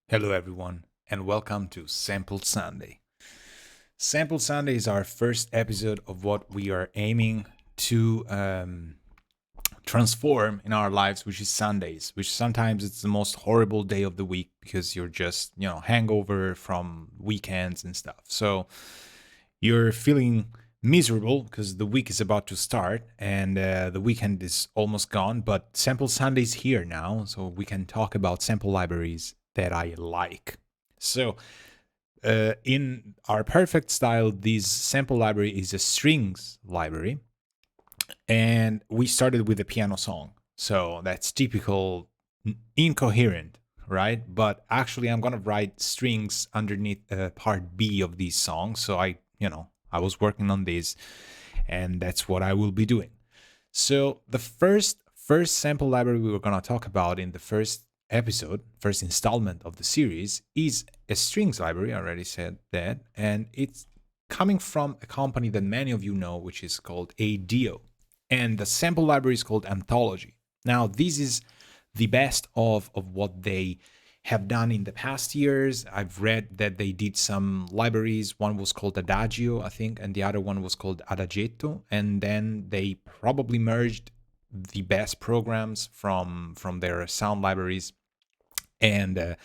Hello, everyone, and welcome to Sample Sunday. Sample Sunday is our first episode of what we are aiming to transform in our lives, which is Sundays, which sometimes it's the most horrible day of the week because you're just, hangover from weekends and stuff. So you're feeling miserable because the week is about to start and the weekend is almost gone, but Sample Sunday is here now, so we can talk about sample libraries that I like. So, in our perfect style, this sample library is a strings library, and we started with a piano song. So that's typical incoherent, right? But actually, I'm gonna write strings underneath part B of these songs. So I was working on this, and that's what I will be doing. So the first sample library we were gonna talk about in the first episode, first installment of the series, is a strings library. I already said that, and it's coming from a company that many of you know, which is called 8Dio, and the sample library is called Anthology. Now, this is the best of what they have done in the past years. I've read that they did some libraries. One was called Adagio, I think, and the other one was called Adagetto. And then they probably merged the best programs from their sound libraries. And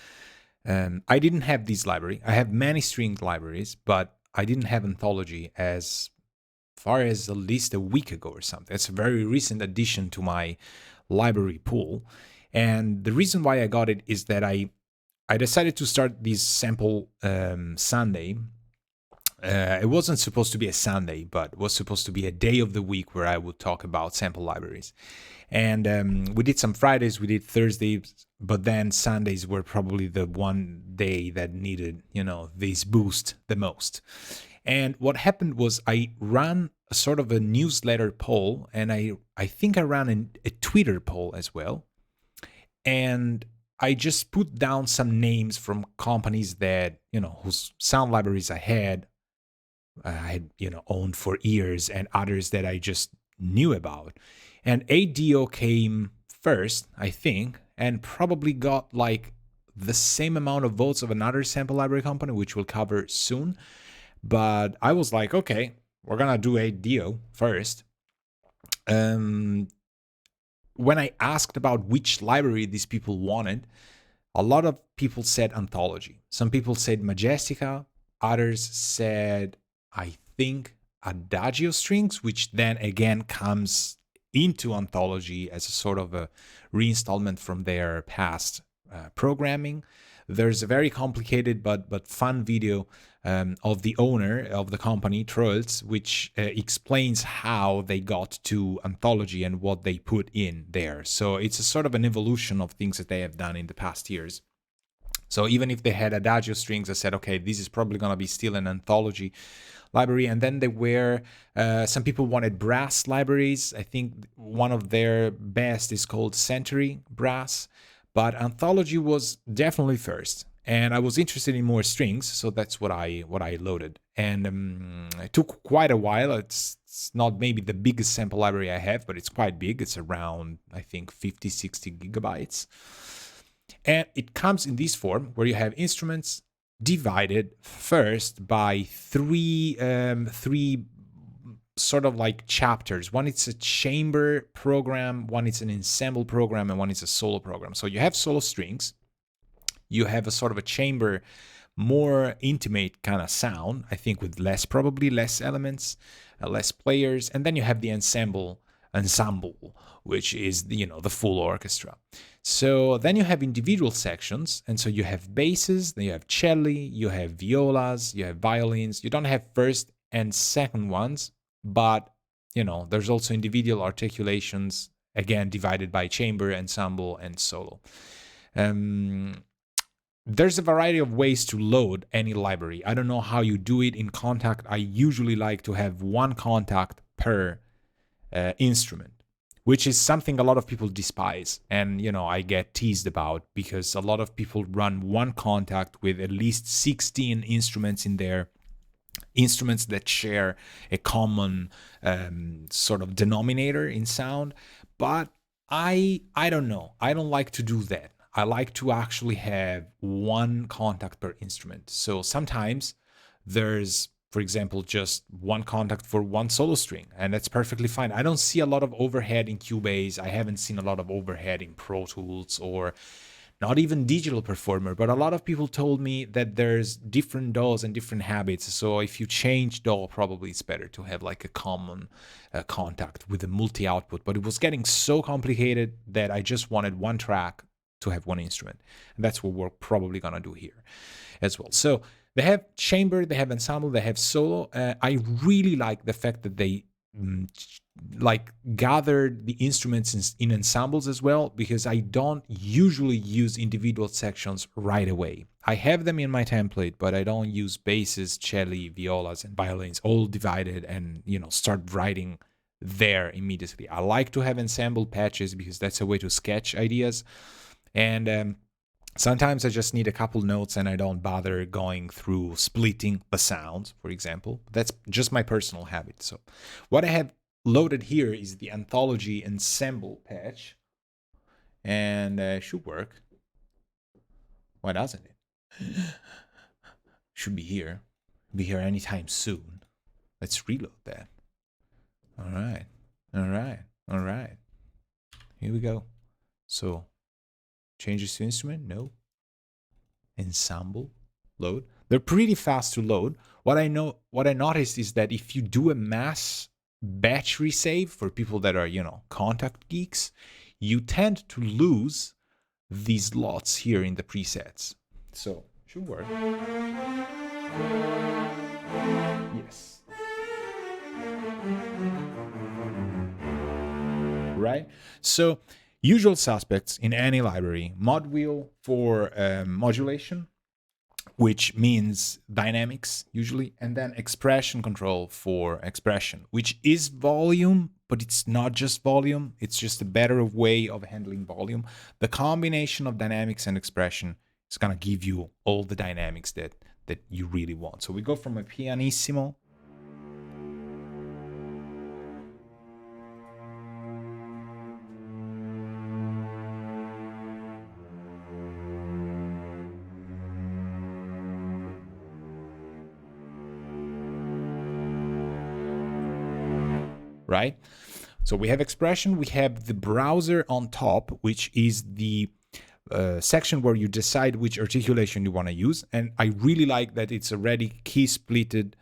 I didn't have this library. I have many string libraries, but I didn't have Anthology as far as at least a week ago or something. It's a very recent addition to my library pool. And the reason why I got it is that I decided to start this sample Sunday. It wasn't supposed to be a Sunday, but was supposed to be a day of the week where I would talk about sample libraries. And we did some Fridays, we did Thursdays, but then Sundays were probably the one day that needed, this boost the most. And what happened was I ran a sort of a newsletter poll, and I think I ran a Twitter poll as well. And I just put down some names from companies that, whose sound libraries I had, owned for years, and others that I just knew about. And 8Dio came first, I think, and probably got like the same amount of votes of another sample library company, which we'll cover soon. But I was like, okay, we're gonna do 8Dio first. When I asked about which library these people wanted, a lot of people said Anthology. Some people said Majestica. Others said, I think, Adagio strings, which then again comes into Anthology as a sort of a reinstallment from their past programming. There's a very complicated but fun video of the owner of the company, Trills, which explains how they got to Anthology and what they put in there. So it's a sort of an evolution of things that they have done in the past years. So even if they had Adagio strings, I said, okay, this is probably going to be still an Anthology library. And then there were some people wanted brass libraries. I think one of their best is called Century Brass, but Anthology was definitely first. And I was interested in more strings, so that's what I loaded. And it took quite a while. It's not maybe the biggest sample library I have, but it's quite big. It's around, I think, 50, 60 gigabytes. And it comes in this form where you have instruments divided first by three sort of like chapters. One is a chamber program, one is an ensemble program, and one is a solo program. So you have solo strings, you have a sort of a chamber, more intimate kind of sound, I think, with probably less elements, less players, and then you have the ensemble, which is the full orchestra. So then you have individual sections, and so you have basses, then you have cello, you have violas, you have violins. You don't have first and second ones, but there's also individual articulations, again divided by chamber, ensemble, and solo. There's a variety of ways to load any library. I don't know how you do it in Kontakt. I usually like to have one Kontakt per instrument, which is something a lot of people despise. And, I get teased about because a lot of people run one Kontakt with at least 16 instruments in there, instruments that share a common sort of denominator in sound. But I don't know. I don't like to do that. I like to actually have one contact per instrument. So sometimes there's, for example, just one contact for one solo string, and that's perfectly fine. I don't see a lot of overhead in Cubase. I haven't seen a lot of overhead in Pro Tools or not even Digital Performer, but a lot of people told me that there's different DAWs and different habits. So if you change DAW, probably it's better to have like a common contact with a multi-output. But it was getting so complicated that I just wanted one track to have one instrument. And that's what we're probably gonna do here as well. So they have chamber, they have ensemble, they have solo. I really like the fact that they like gathered the instruments in ensembles as well, because I don't usually use individual sections right away. I have them in my template, but I don't use basses, celli, violas, and violins all divided and, you know, start writing there immediately. I like to have ensemble patches because that's a way to sketch ideas. And sometimes I just need a couple notes and I don't bother going through splitting the sounds, for example. That's just my personal habit. So what I have loaded here is the Anthology ensemble patch, and should work. Why doesn't it? Should be here. Be here anytime soon. Let's reload that. All right. All right. All right. Here we go. So changes to instrument? No. Ensemble. Load. They're pretty fast to load. What I noticed is that if you do a mass battery save for people that are, you know, contact geeks, you tend to lose these lots here in the presets. So should work. Yes. Right? So usual suspects in any library: mod wheel for modulation, which means dynamics usually, and then expression control for expression, which is volume, but it's not just volume. It's just a better way of handling volume. The combination of dynamics and expression is gonna give you all the dynamics that you really want. So we go from a pianissimo right? So we have expression, we have the browser on top, which is the section where you decide which articulation you want to use. And I really like that it's already key splitted.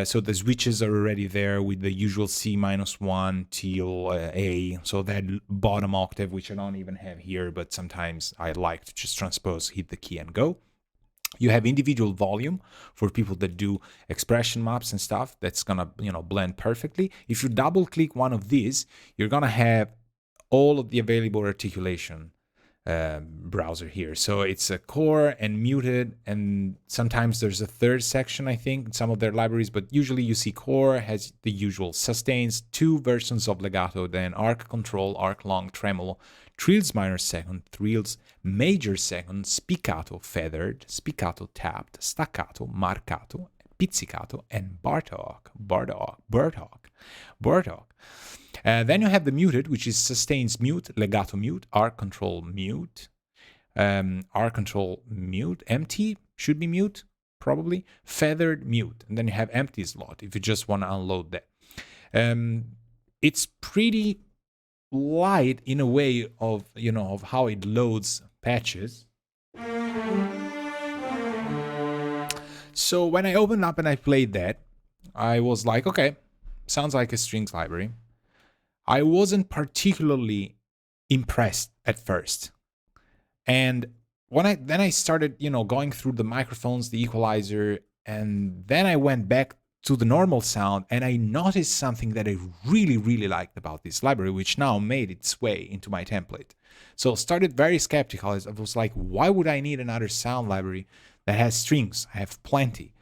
So the switches are already there with the usual C-1 till A. So that bottom octave, which I don't even have here, but sometimes I like to just transpose, hit the key and go. You have individual volume for people that do expression maps and stuff. That's gonna, you know, blend perfectly. If you double click one of these, you're gonna have all of the available articulation browser here. So it's a core and muted, and sometimes there's a third section, I think, in some of their libraries, but usually you see core has the usual sustains, 2 versions of legato, then arc control, arc long, tremolo, trills minor second, trills major second, spiccato feathered, spiccato tapped, staccato, marcato, pizzicato, and Bartok. Then you have the muted, which is sustains mute, legato mute, arc control mute, empty should be mute, probably, feathered mute, and then you have empty slot if you just want to unload that. It's pretty light in a way of, you know, of how it loads patches. So when I opened up and I played that, I was like, okay, sounds like a strings library. I wasn't particularly impressed at first. And when I started, you know, going through the microphones, the equalizer, and then I went back to the normal sound, and I noticed something that I really, really liked about this library, which now made its way into my template. So started very skeptical. I was like, why would I need another sound library that has strings? I have plenty.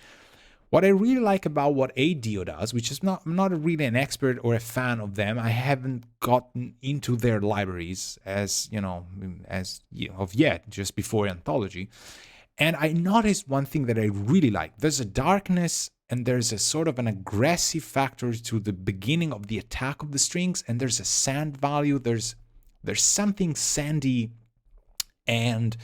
What I really like about what 8Dio does, which is I'm not really an expert or a fan of them. I haven't gotten into their libraries as of yet, just before Anthology. And I noticed one thing that I really like. There's a darkness and there's a sort of an aggressive factor to the beginning of the attack of the strings, and there's a sand value. There's something sandy and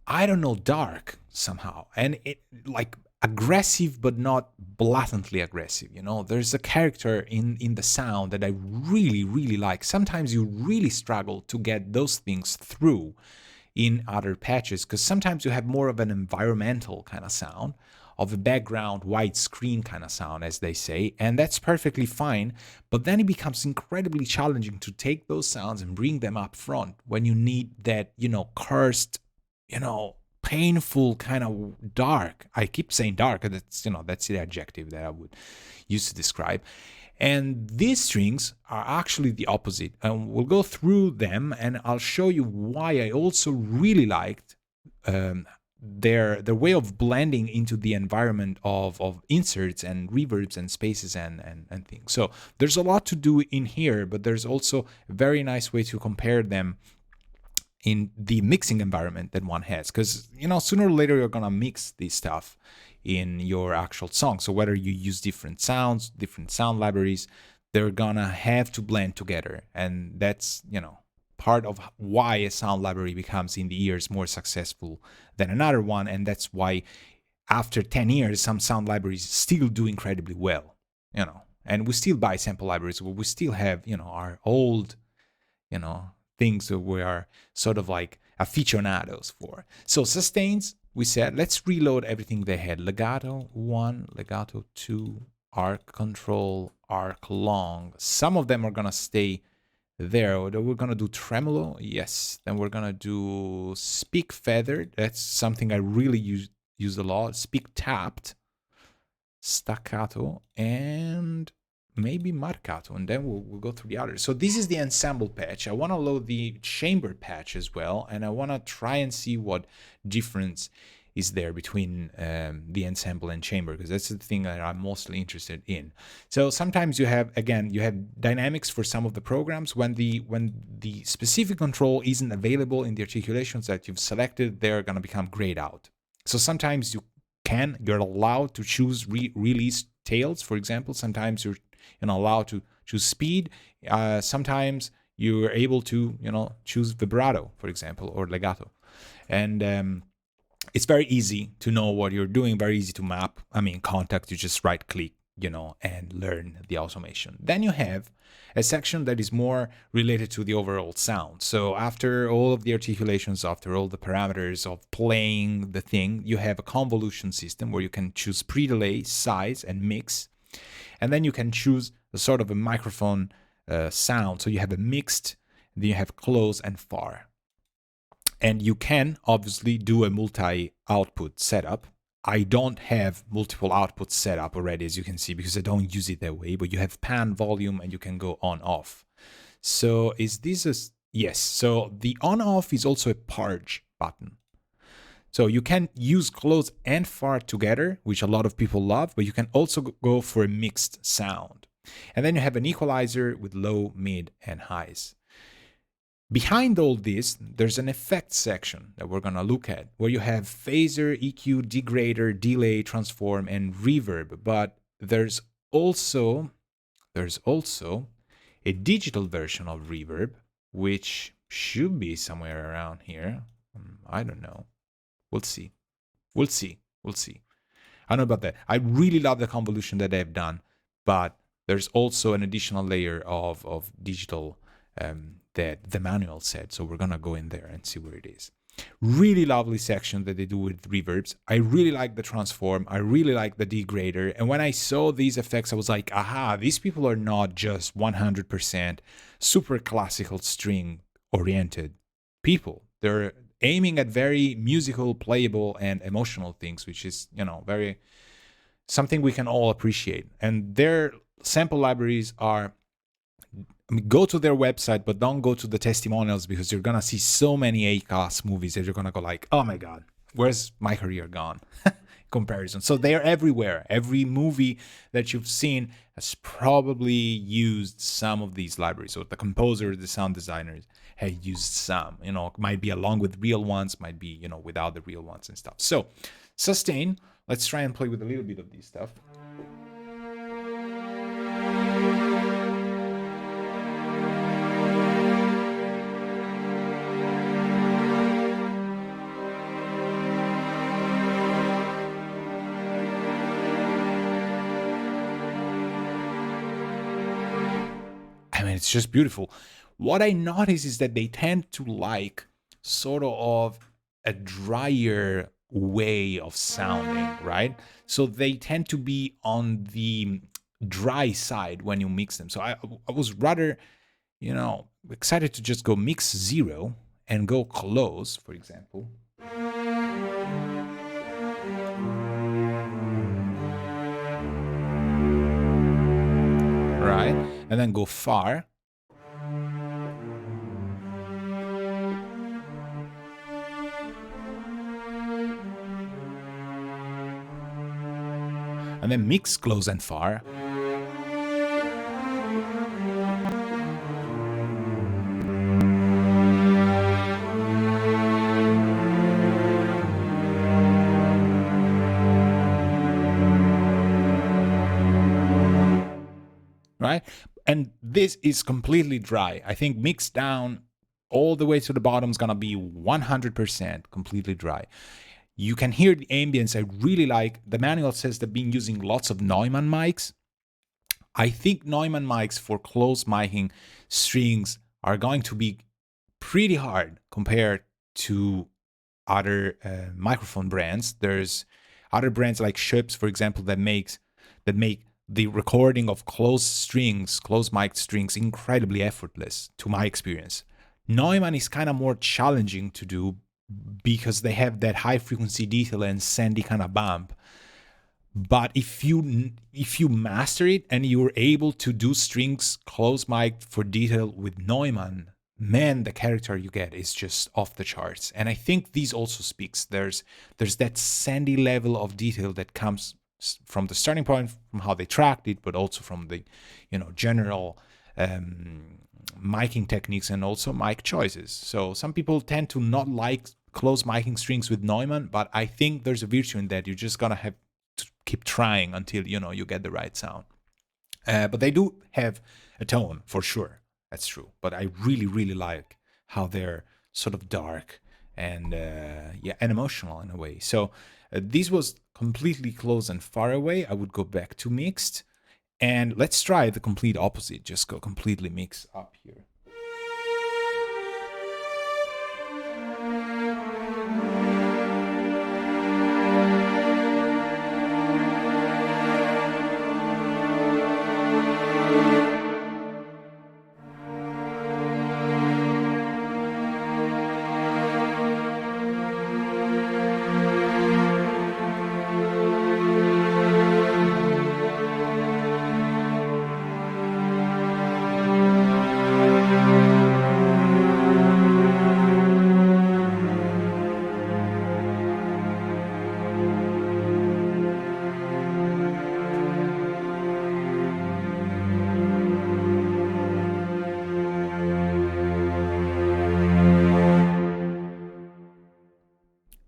I don't know, dark somehow, and it like aggressive but not blatantly aggressive. There's a character in the sound that I really like. Sometimes you really struggle to get those things through in other patches, because sometimes you have more of an environmental kind of sound, of a background widescreen kind of sound, as they say, and that's perfectly fine. But then it becomes incredibly challenging to take those sounds and bring them up front when you need that, cursed, painful kind of dark. I keep saying dark, that's the adjective that I would use to describe. And these strings are actually the opposite. And we'll go through them, and I'll show you why I also really liked their way of blending into the environment of inserts and reverbs and spaces and things. So there's a lot to do in here, but there's also a very nice way to compare them in the mixing environment that one has, because sooner or later you're gonna mix this stuff in your actual song. So whether you use different sounds, different sound libraries, they're gonna have to blend together, and that's part of why a sound library becomes in the ears more successful than another one. And that's why after 10 years some sound libraries still do incredibly well, and we still buy sample libraries, but we still have our old things that we are sort of like aficionados for. So sustains, we said, let's reload everything they had. Legato 1, legato 2, arc control, arc long. Some of them are gonna stay there. We're gonna do tremolo, yes. Then we're gonna do speak feathered. That's something I really use a lot. Speak tapped, staccato, and maybe marcato, and then we'll go through the others. So this is the ensemble patch. I want to load the chamber patch as well, and I want to try and see what difference is there between the ensemble and chamber, because that's the thing that I'm mostly interested in. So sometimes you have dynamics for some of the programs. When the specific control isn't available in the articulations that you've selected, they're going to become grayed out. So sometimes you're allowed to choose release tails, for example. Sometimes you're allowed to choose speed. Sometimes you're able to choose vibrato, for example, or legato. And it's very easy to know what you're doing, very easy to map. Contact, you just right click, and learn the automation. Then you have a section that is more related to the overall sound. So after all of the articulations, after all the parameters of playing the thing, you have a convolution system where you can choose pre-delay, size, and mix. And then you can choose a sort of a microphone sound. So you have a mixed, then you have close and far. And you can obviously do a multi-output setup. I don't have multiple outputs set up already, as you can see, because I don't use it that way, but you have pan, volume, and you can go on off. So is this yes. So the on off is also a purge button. So you can use close and far together, which a lot of people love, but you can also go for a mixed sound. And then you have an equalizer with low, mid, and highs. Behind all this, there's an effects section that we're going to look at, where you have phaser, EQ, degrader, delay, transform, and reverb. But there's also a digital version of reverb, which should be somewhere around here. I don't know. We'll see. I don't know about that. I really love the convolution that they've done, but there's also an additional layer of digital that the manual said. So we're gonna go in there and see where it is. Really lovely section that they do with reverbs. I really like the transform. I really like the degrader. And when I saw these effects, I was like, aha, these people are not just 100% super classical string oriented people. They're aiming at very musical, playable, and emotional things, which is, very something we can all appreciate. And their sample libraries are, go to their website, but don't go to the testimonials, because you're gonna see so many A-class movies that you're gonna go like, oh my god, where's my career gone? Comparison. So they're everywhere. Every movie that you've seen has probably used some of these libraries. So the composers, the sound designers have used some. Might be along with real ones, might be without the real ones and stuff. So sustain. Let's try and play with a little bit of this stuff. I mean, it's just beautiful. What I notice is that they tend to like sort of a drier way of sounding, right? So they tend to be on the dry side when you mix them. So I was rather, excited to just go mix 0 and go close, for example. Right? And then go far. And then mix close and far. Right? And this is completely dry. I think mixed down all the way to the bottom is going to be 100% completely dry. You can hear the ambience. I really like. The manual says they've been using lots of Neumann mics. I think Neumann mics for close miking strings are going to be pretty hard compared to other microphone brands. There's other brands like Schoeps, for example, that make the recording of close mic strings, incredibly effortless, to my experience. Neumann is kind of more challenging to do because they have that high frequency detail and sandy kind of bump. But if you master it and you're able to do strings close mic for detail with Neumann, man, the character you get is just off the charts. And I think these also speaks. There's that sandy level of detail that comes from the starting point, from how they tracked it, but also from the general miking techniques and also mic choices. So some people tend to not like close miking strings with Neumann, but I think there's a virtue in that. You're just gonna have to keep trying until you get the right sound. But they do have a tone for sure. That's true. But I really, really like how they're sort of dark and and emotional in a way. So this was completely close and far away. I would go back to mixed. And let's try the complete opposite. Just go completely mix up here.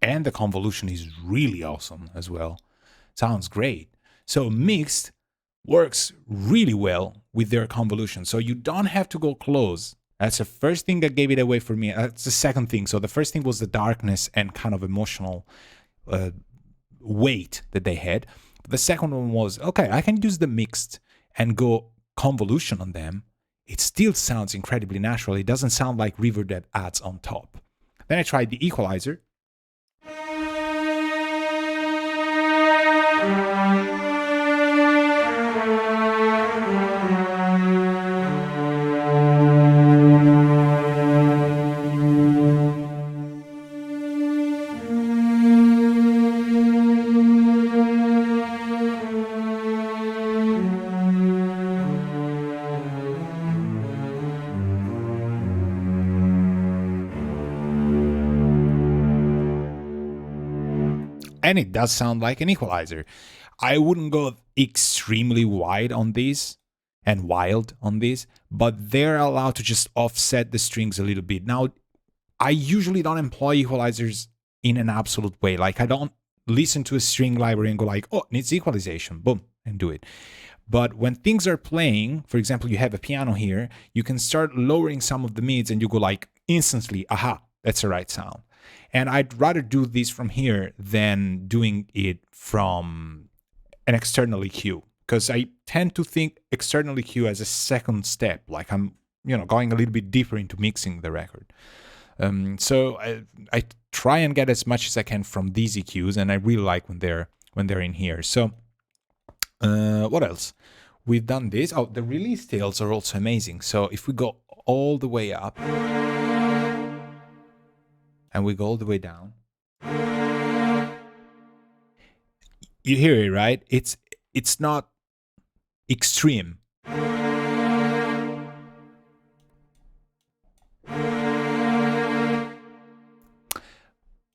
And the convolution is really awesome as well. Sounds great. So mixed works really well with their convolution. So you don't have to go close. That's the first thing that gave it away for me. That's the second thing. So the first thing was the darkness and kind of emotional weight that they had. The second one was, okay, I can use the mixed and go convolution on them. It still sounds incredibly natural. It doesn't sound like reverb that adds on top. Then I tried the equalizer. And it does sound like an equalizer. I wouldn't go extremely wide on these and wild on these, but they're allowed to just offset the strings a little bit. Now, I usually don't employ equalizers in an absolute way. Like I don't listen to a string library and go like, oh, it needs equalization, boom, and do it. But when things are playing, for example, you have a piano here, you can start lowering some of the mids and you go like instantly, aha, that's the right sound. And I'd rather do this from here than doing it from an external EQ, because I tend to think external EQ as a second step, like I'm going a little bit deeper into mixing the record. So I try and get as much as I can from these EQs, and I really like when they're in here. So what else? We've done this. Oh, the release tails are also amazing. So if we go all the way up and we go all the way down, you hear it, right? It's not extreme.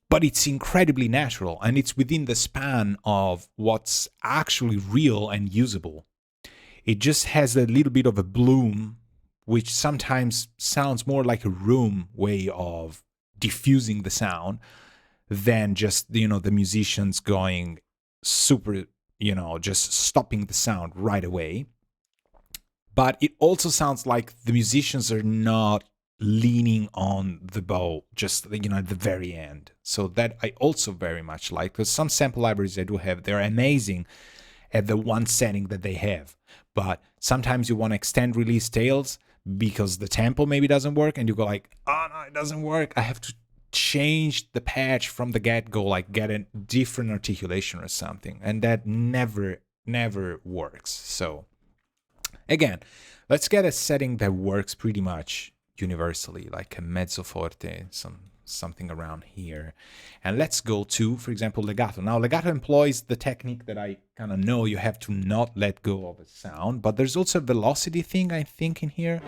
But it's incredibly natural, and it's within the span of what's actually real and usable. It just has a little bit of a bloom, which sometimes sounds more like a room way of diffusing the sound than just, the musicians going super, just stopping the sound right away. But it also sounds like the musicians are not leaning on the bow just at the very end. So that I also very much like, because some sample libraries I do have, they're amazing at the one setting that they have, but sometimes you want to extend release tails because the tempo maybe doesn't work, and you go like, oh no, it doesn't work, I have to change the patch from the get-go, like get a different articulation or something, and that never works. So again, let's get a setting that works pretty much universally, like a mezzo forte, something around here. And let's go to, for example, legato. Now, legato employs the technique that I kind of know you have to not let go of a sound, but there's also a velocity thing, I think, in here.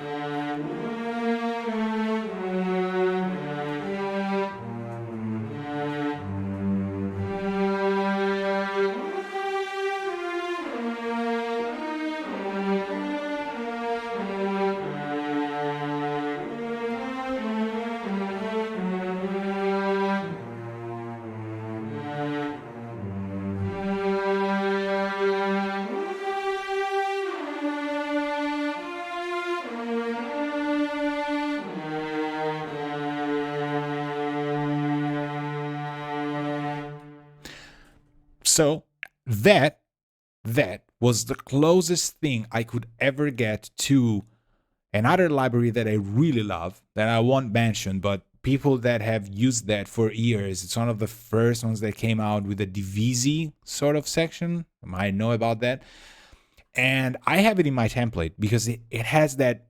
So that was the closest thing I could ever get to another library that I really love, that I won't mention, but people that have used that for years. It's one of the first ones that came out with a divisi sort of section. You might know about that. And I have it in my template because it has that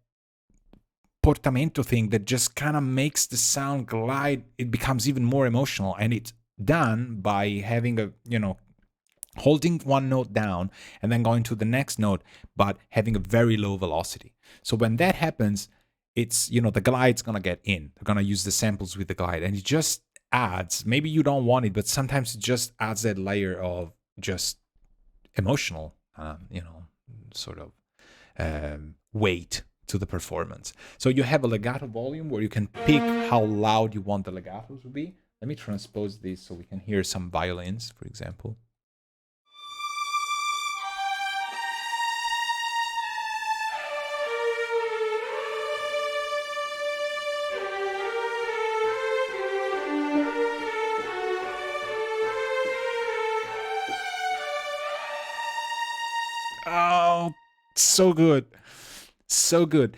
portamento thing that just kind of makes the sound glide. It becomes even more emotional, and it's done by having a, holding one note down and then going to the next note, but having a very low velocity. So when that happens, it's, the glide's going to get in. They're going to use the samples with the glide, and it just adds, maybe you don't want it, but sometimes it just adds that layer of just emotional, sort of weight to the performance. So you have a legato volume where you can pick how loud you want the legatos to be. Let me transpose this so we can hear some violins, for example. Oh, so good. So good.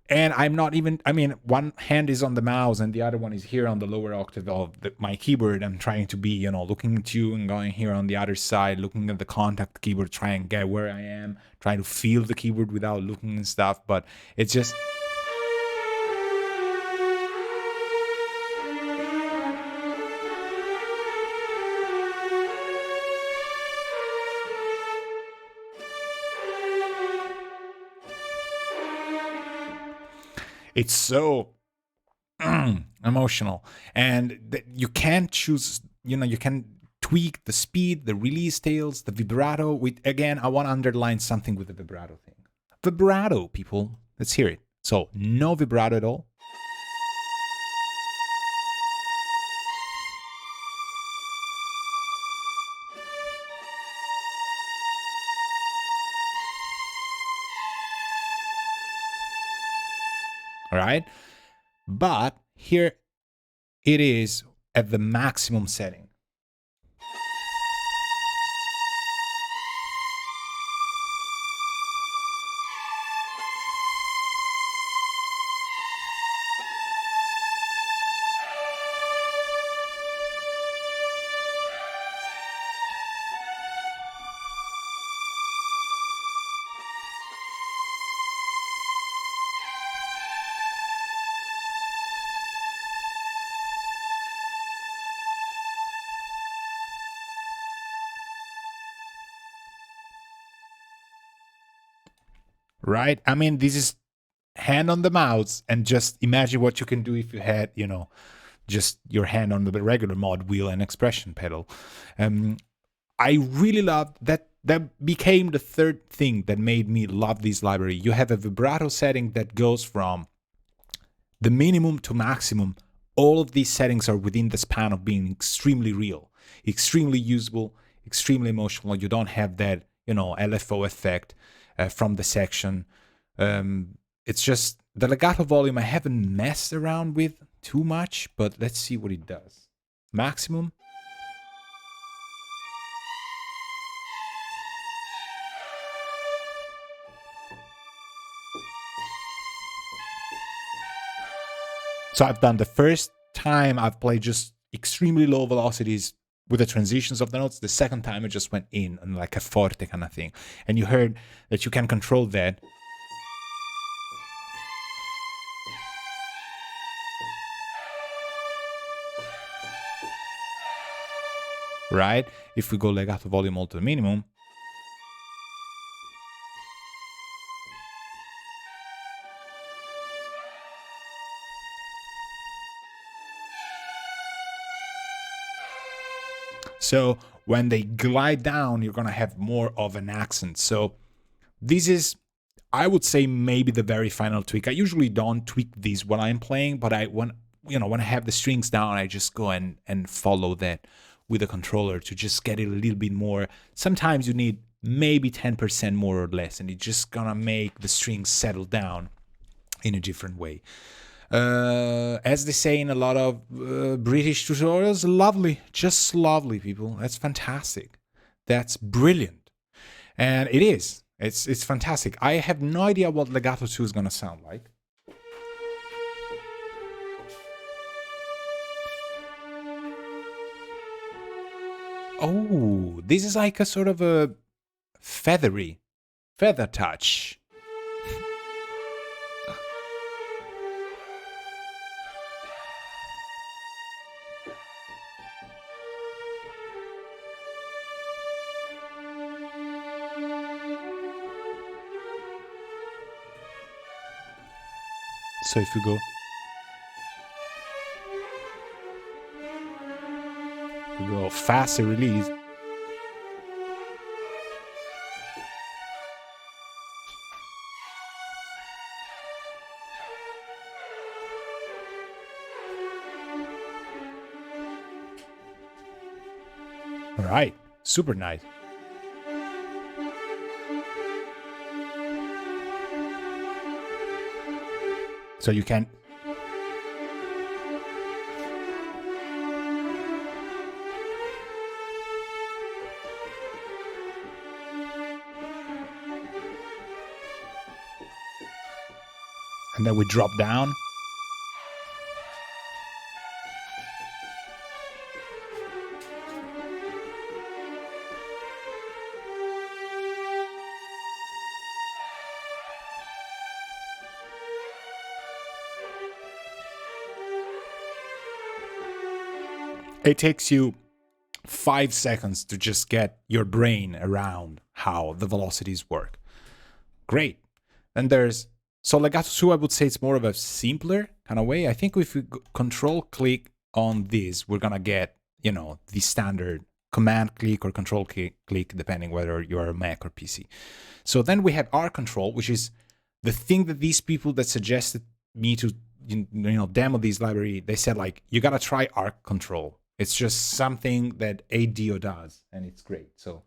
And I'm not even, one hand is on the mouse and the other one is here on the lower octave of my keyboard. I'm trying to be, looking at you and going here on the other side, looking at the contact keyboard, trying to get where I am, trying to feel the keyboard without looking and stuff. But it's just... it's so emotional, and you can choose, you can tweak the speed, the release tails, the vibrato. With, again, I want to underline something with the vibrato thing. Vibrato, people, let's hear it. So no vibrato at all. All right, but here it is at the maximum setting. right? I mean, this is hand on the mouse, and just imagine what you can do if you had, you know, just your hand on the regular mod wheel and expression pedal. I really loved that. That became the third thing that made me love this library. You have a vibrato setting that goes from the minimum to maximum. All of these settings are within the span of being extremely real, extremely usable, extremely emotional. You don't have that, you know, LFO effect from the section. It's just the legato volume I haven't messed around with too much, but let's see what it does. Maximum. So I've done the first time I've played just extremely low velocities with the transitions of the notes. The second time it just went in and like a forte kind of thing. And you heard that you can control that. Right? If we go legato volume all to the minimum. So when they glide down, you're gonna have more of an accent. So this is, I would say, maybe the very final tweak. I usually don't tweak these when I'm playing, but when I have the strings down, I just go and follow that with the controller to just get it a little bit more. Sometimes you need maybe 10% more or less, and it's just gonna make the strings settle down in a different way. As they say in a lot of British tutorials, lovely, just lovely, people. That's fantastic. That's brilliant. And it is. It's fantastic. I have no idea what Legato 2 is gonna sound like. Oh, this is like a sort of a feather touch. So if you go faster release. All right, super nice. So you can. And then we drop down. It takes you 5 seconds to just get your brain around how the velocities work. Great. And there's, so Legato 2, I would say it's more of a simpler kind of way. I think if we control click on this, we're gonna get, you know, the standard command click or control click, depending whether you're a Mac or PC. So then we have R control, which is the thing that these people that suggested me to, demo this library, they said, like, you gotta try R control. It's just something that 8Dio does, and it's great. So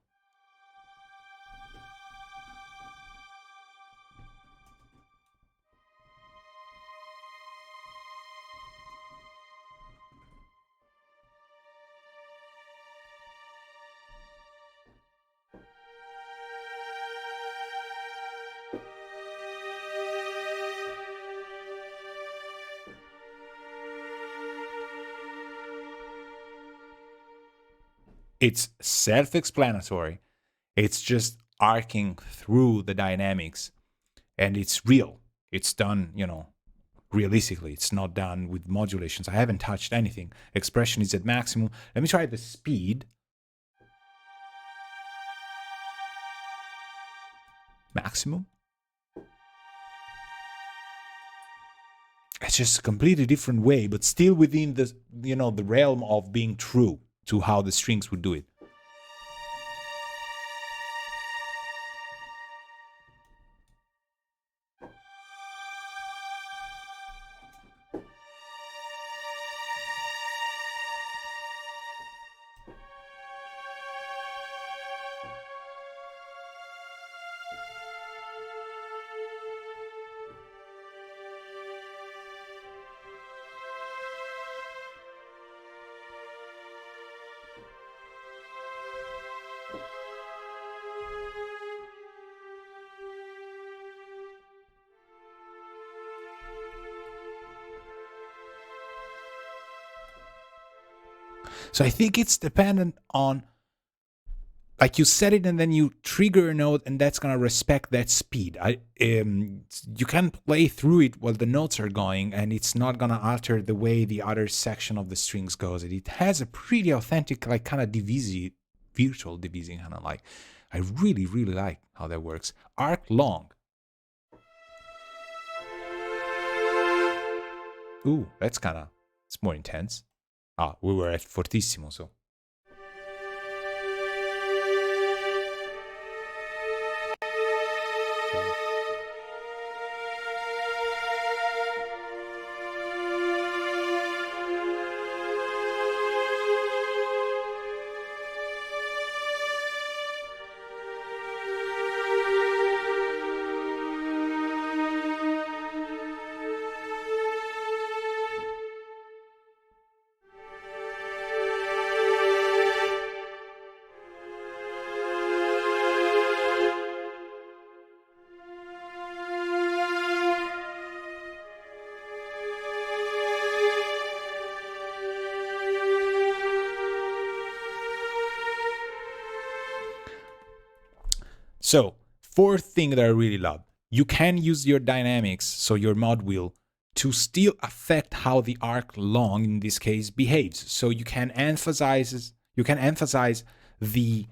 it's self-explanatory. It's just arcing through the dynamics, and it's real. It's done, realistically. It's not done with modulations. I haven't touched anything. Expression is at maximum. Let me try the speed. Maximum. It's just a completely different way, but still within the, you know, the realm of being true to how the strings would do it. So I think it's dependent on, like, you set it and then you trigger a note, and that's gonna respect that speed. You can play through it while the notes are going, and it's not gonna alter the way the other section of the strings goes. It has a pretty authentic, like, kind of virtual divising kind of like. I really, really like how that works. Arc long. Ooh, that's kind of, it's more intense. Ah, we were at fortissimo, so. So, fourth thing that I really love, you can use your dynamics, so your mod wheel, to still affect how the arc long, in this case, behaves. So you can emphasize the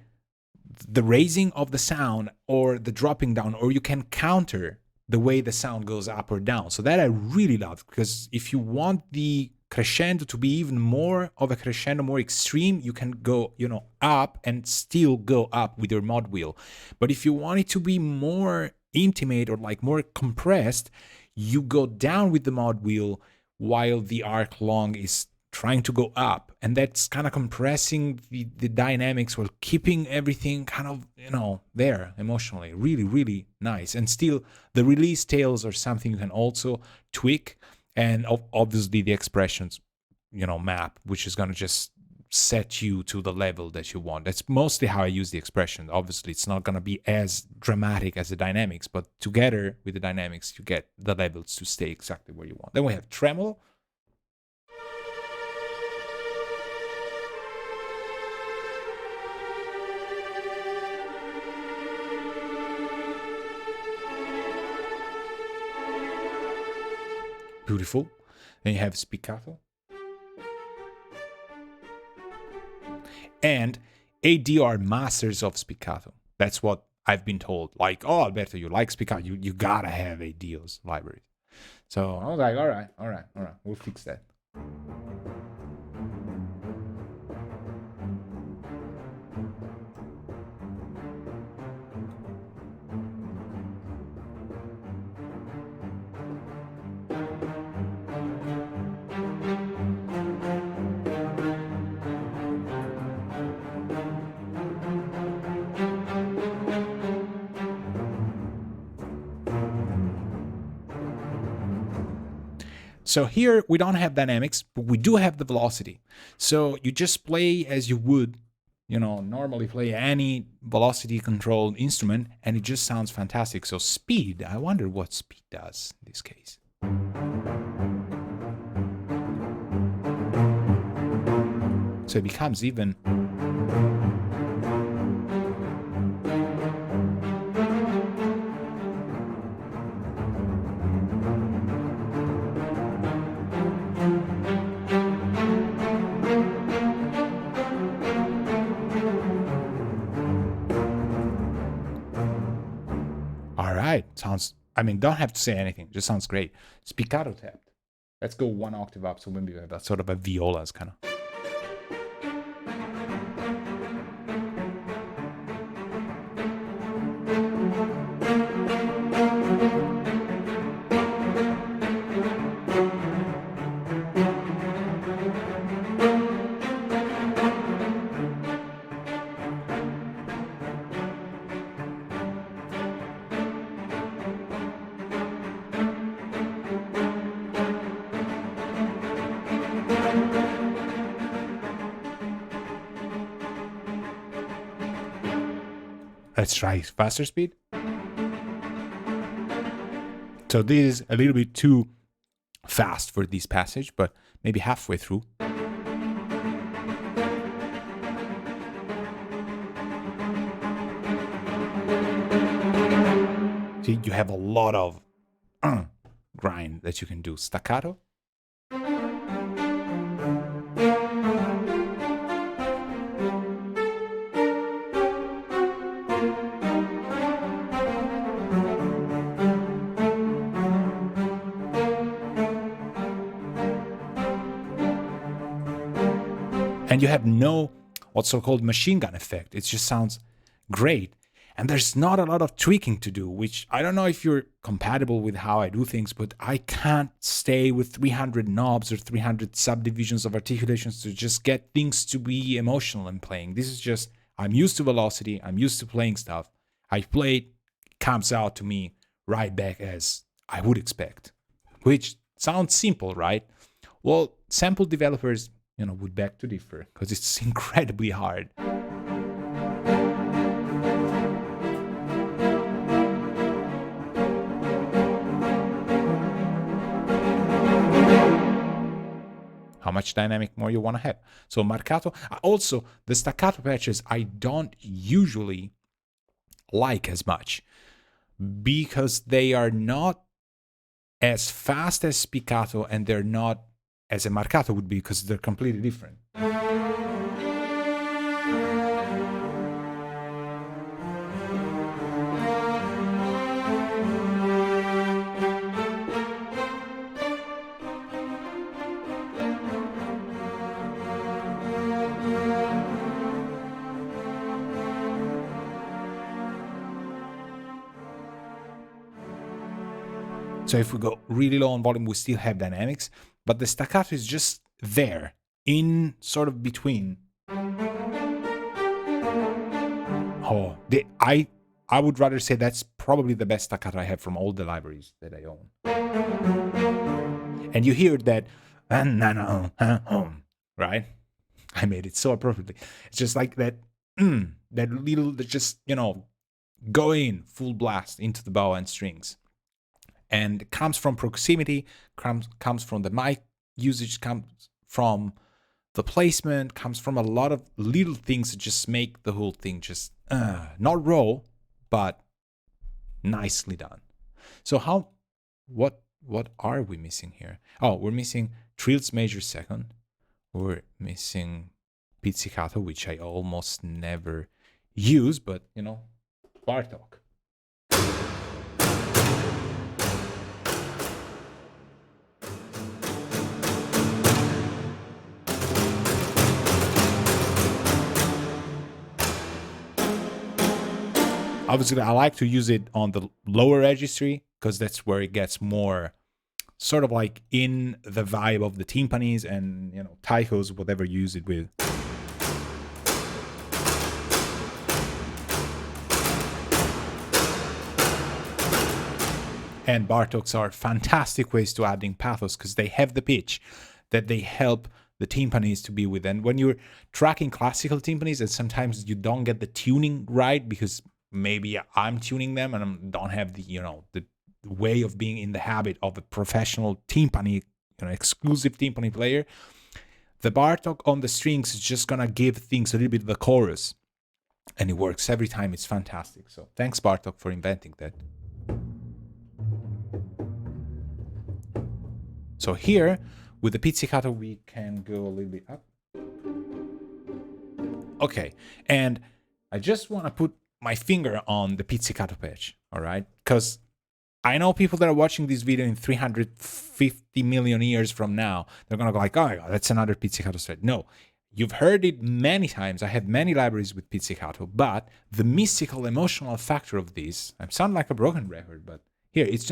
raising of the sound or the dropping down, or you can counter the way the sound goes up or down. So that I really love, because if you want the crescendo to be even more of a crescendo, more extreme, you can go, you know, up and still go up with your mod wheel. But if you want it to be more intimate or like more compressed, you go down with the mod wheel while the arc long is trying to go up, and that's kind of compressing the dynamics while keeping everything kind of, you know, there emotionally. Really, really nice. And still, the release tails are something you can also tweak, and obviously the expressions, you know, map, which is going to just set you to the level that you want. That's mostly how I use the expression. Obviously, it's not going to be as dramatic as the dynamics, but together with the dynamics, you get the levels to stay exactly where you want. Then we have tremolo. Beautiful. Then you have spiccato. And 8Dio are masters of spiccato. That's what I've been told. Like, oh, Alberto, you like spiccato. You gotta have 8Dio's library. So I was like, all right. We'll fix that. So here we don't have dynamics, but we do have the velocity. So you just play as you would, you know, normally play any velocity controlled instrument, and it just sounds fantastic. So speed, I wonder what speed does in this case. So it becomes even. All right, sounds, I mean, don't have to say anything, just sounds great. Spiccato tapped. Let's go one octave up, so maybe we have that sort of a violas kind of. Let's try faster speed. So this is a little bit too fast for this passage, but maybe halfway through. See, you have a lot of grind that you can do. Staccato. And you have no what's so-called machine gun effect. It just sounds great. And there's not a lot of tweaking to do, which I don't know if you're compatible with how I do things, but I can't stay with 300 knobs or 300 subdivisions of articulations to just get things to be emotional in playing. This is just, I'm used to velocity, I'm used to playing stuff. I play it, comes out to me right back as I would expect, which sounds simple, right? Well, sample developers, would beg to differ, because it's incredibly hard. How much dynamic more you want to have. So marcato, also the staccato patches I don't usually like as much, because they are not as fast as spiccato, and they're not as a marcato would be, because they're completely different. So if we go really low on volume, we still have dynamics, but the staccato is just there, in sort of between. Oh, I would rather say that's probably the best staccato I have from all the libraries that I own. And you hear that, right? I made it so appropriately. It's just like that, that little, just, go in full blast into the bow and strings. And it comes from proximity, comes from the mic usage, comes from the placement, comes from a lot of little things that just make the whole thing just not raw, but nicely done. So what are we missing here? Oh, we're missing Trills major second. We're missing Pizzicato, which I almost never use, but Bartok. Obviously, I like to use it on the lower registry, because that's where it gets more sort of like in the vibe of the timpanis and, taikos, whatever you use it with. And Bartoks are fantastic ways to adding pathos, because they have the pitch that they help the timpanis to be with. And when you're tracking classical timpanis, and sometimes you don't get the tuning right, because maybe I'm tuning them and I don't have the, the way of being in the habit of a professional timpani, exclusive timpani player. The Bartok on the strings is just gonna give things a little bit of the chorus, and it works every time. It's fantastic. So thanks, Bartok, for inventing that. So here with the pizzicato, we can go a little bit up. Okay, and I just want to put my finger on the pizzicato patch, all right? Because I know people that are watching this video in 350 million years from now, they're going to go like, oh my God, that's another Pizzicato thread. No, you've heard it many times. I have many libraries with Pizzicato, but the mystical, emotional factor of this, I sound like a broken record, but here, it's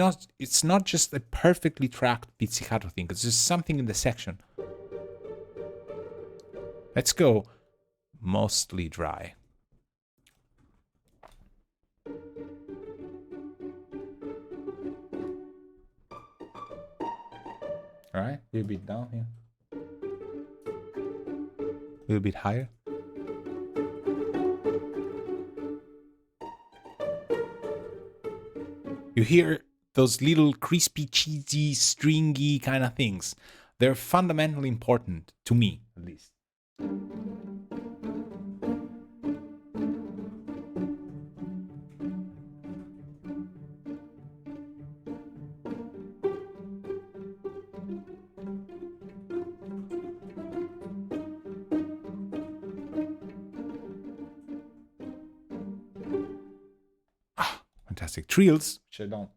not just a perfectly tracked Pizzicato thing. It's just something in the section. Let's go mostly dry. All right, a little bit down here. A little bit higher. You hear those little crispy, cheesy, stringy kind of things. They're fundamentally important, to me at least. Fantastic. Trills, which I don't.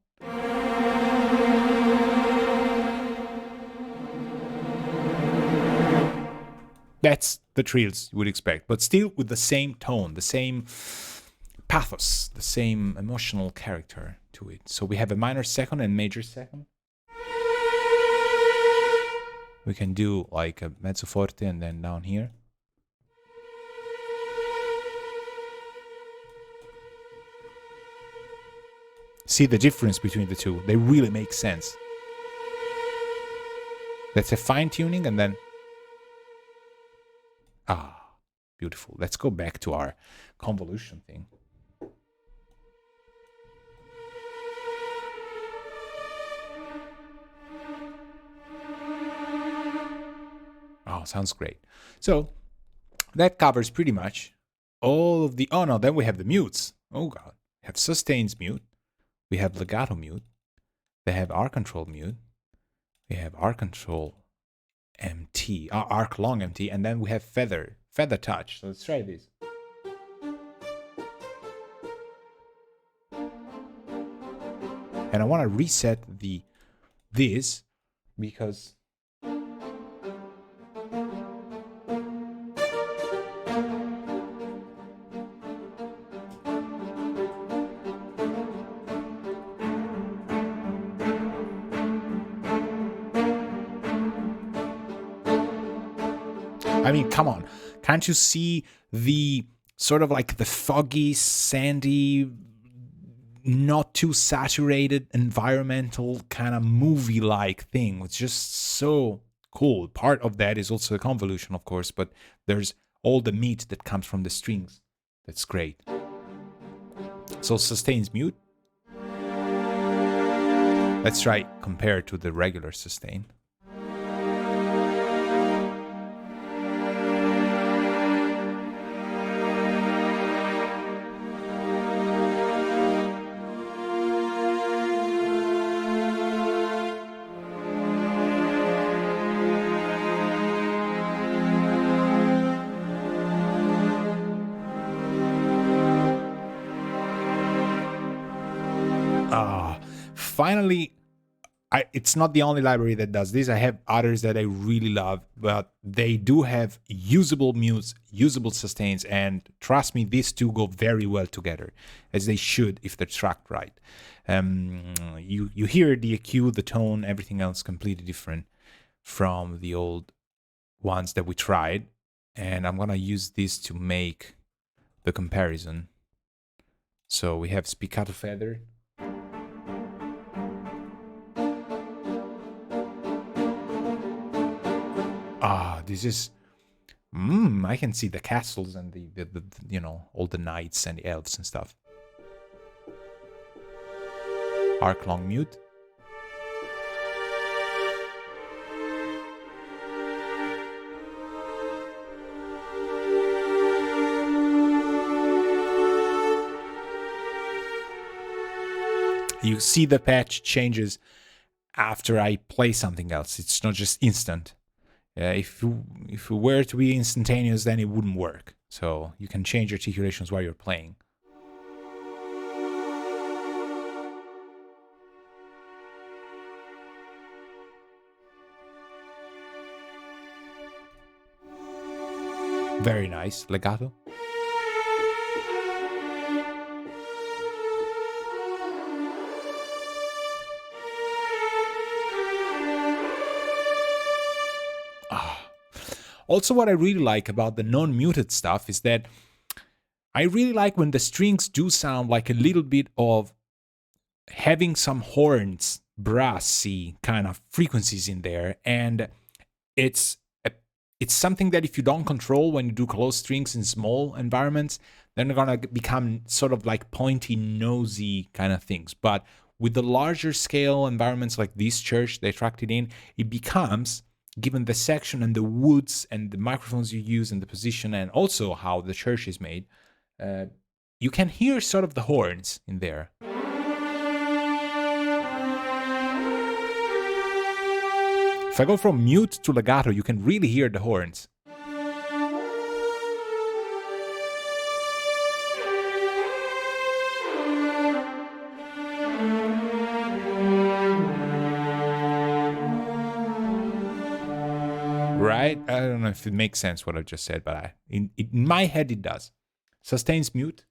That's the trills you would expect, but still with the same tone, the same pathos, the same emotional character to it. So we have a minor second and major second. We can do like a mezzo forte and then down here. See the difference between the two. They really make sense. That's a fine tuning and then... Ah, beautiful. Let's go back to our convolution thing. Oh, sounds great. So that covers pretty much all of the... Oh no, then we have the mutes. Oh God. We have sustains mute. We have legato mute. They have arc control mute. We have arc control MT, arc long MT, and then we have feather touch. So let's try this. And I want to reset this because I mean, come on. Can't you see the sort of like the foggy, sandy, not too saturated, environmental kind of movie-like thing? It's just so cool. Part of that is also the convolution, of course, but there's all the meat that comes from the strings. That's great. So sustains mute. Let's try compare to the regular sustain. Finally, it's not the only library that does this. I have others that I really love, but they do have usable mutes, usable sustains, and trust me, these two go very well together, as they should if they're tracked right. You hear the EQ, the tone, everything else completely different from the old ones that we tried, and I'm gonna use this to make the comparison. So we have spiccato feather. This is... I can see the castles and the you know, all the knights and the elves and stuff. Arc long mute. You see the patch changes after I play something else. It's not just instant. If it were to be instantaneous, then it wouldn't work. So you can change articulations while you're playing. Very nice. Legato. Also, what I really like about the non-muted stuff is that I really like when the strings do sound like a little bit of having some horns, brassy kind of frequencies in there, and it's something that if you don't control when you do closed strings in small environments, then they're gonna become sort of like pointy, nosy kind of things. But with the larger scale environments like this church they tracked it in, it becomes, given the section and the woods and the microphones you use and the position and also how the church is made, you can hear sort of the horns in there. If I go from mute to legato, you can really hear the horns. Right? I don't know if it makes sense what I just said, but in my head it does. Sustains mute.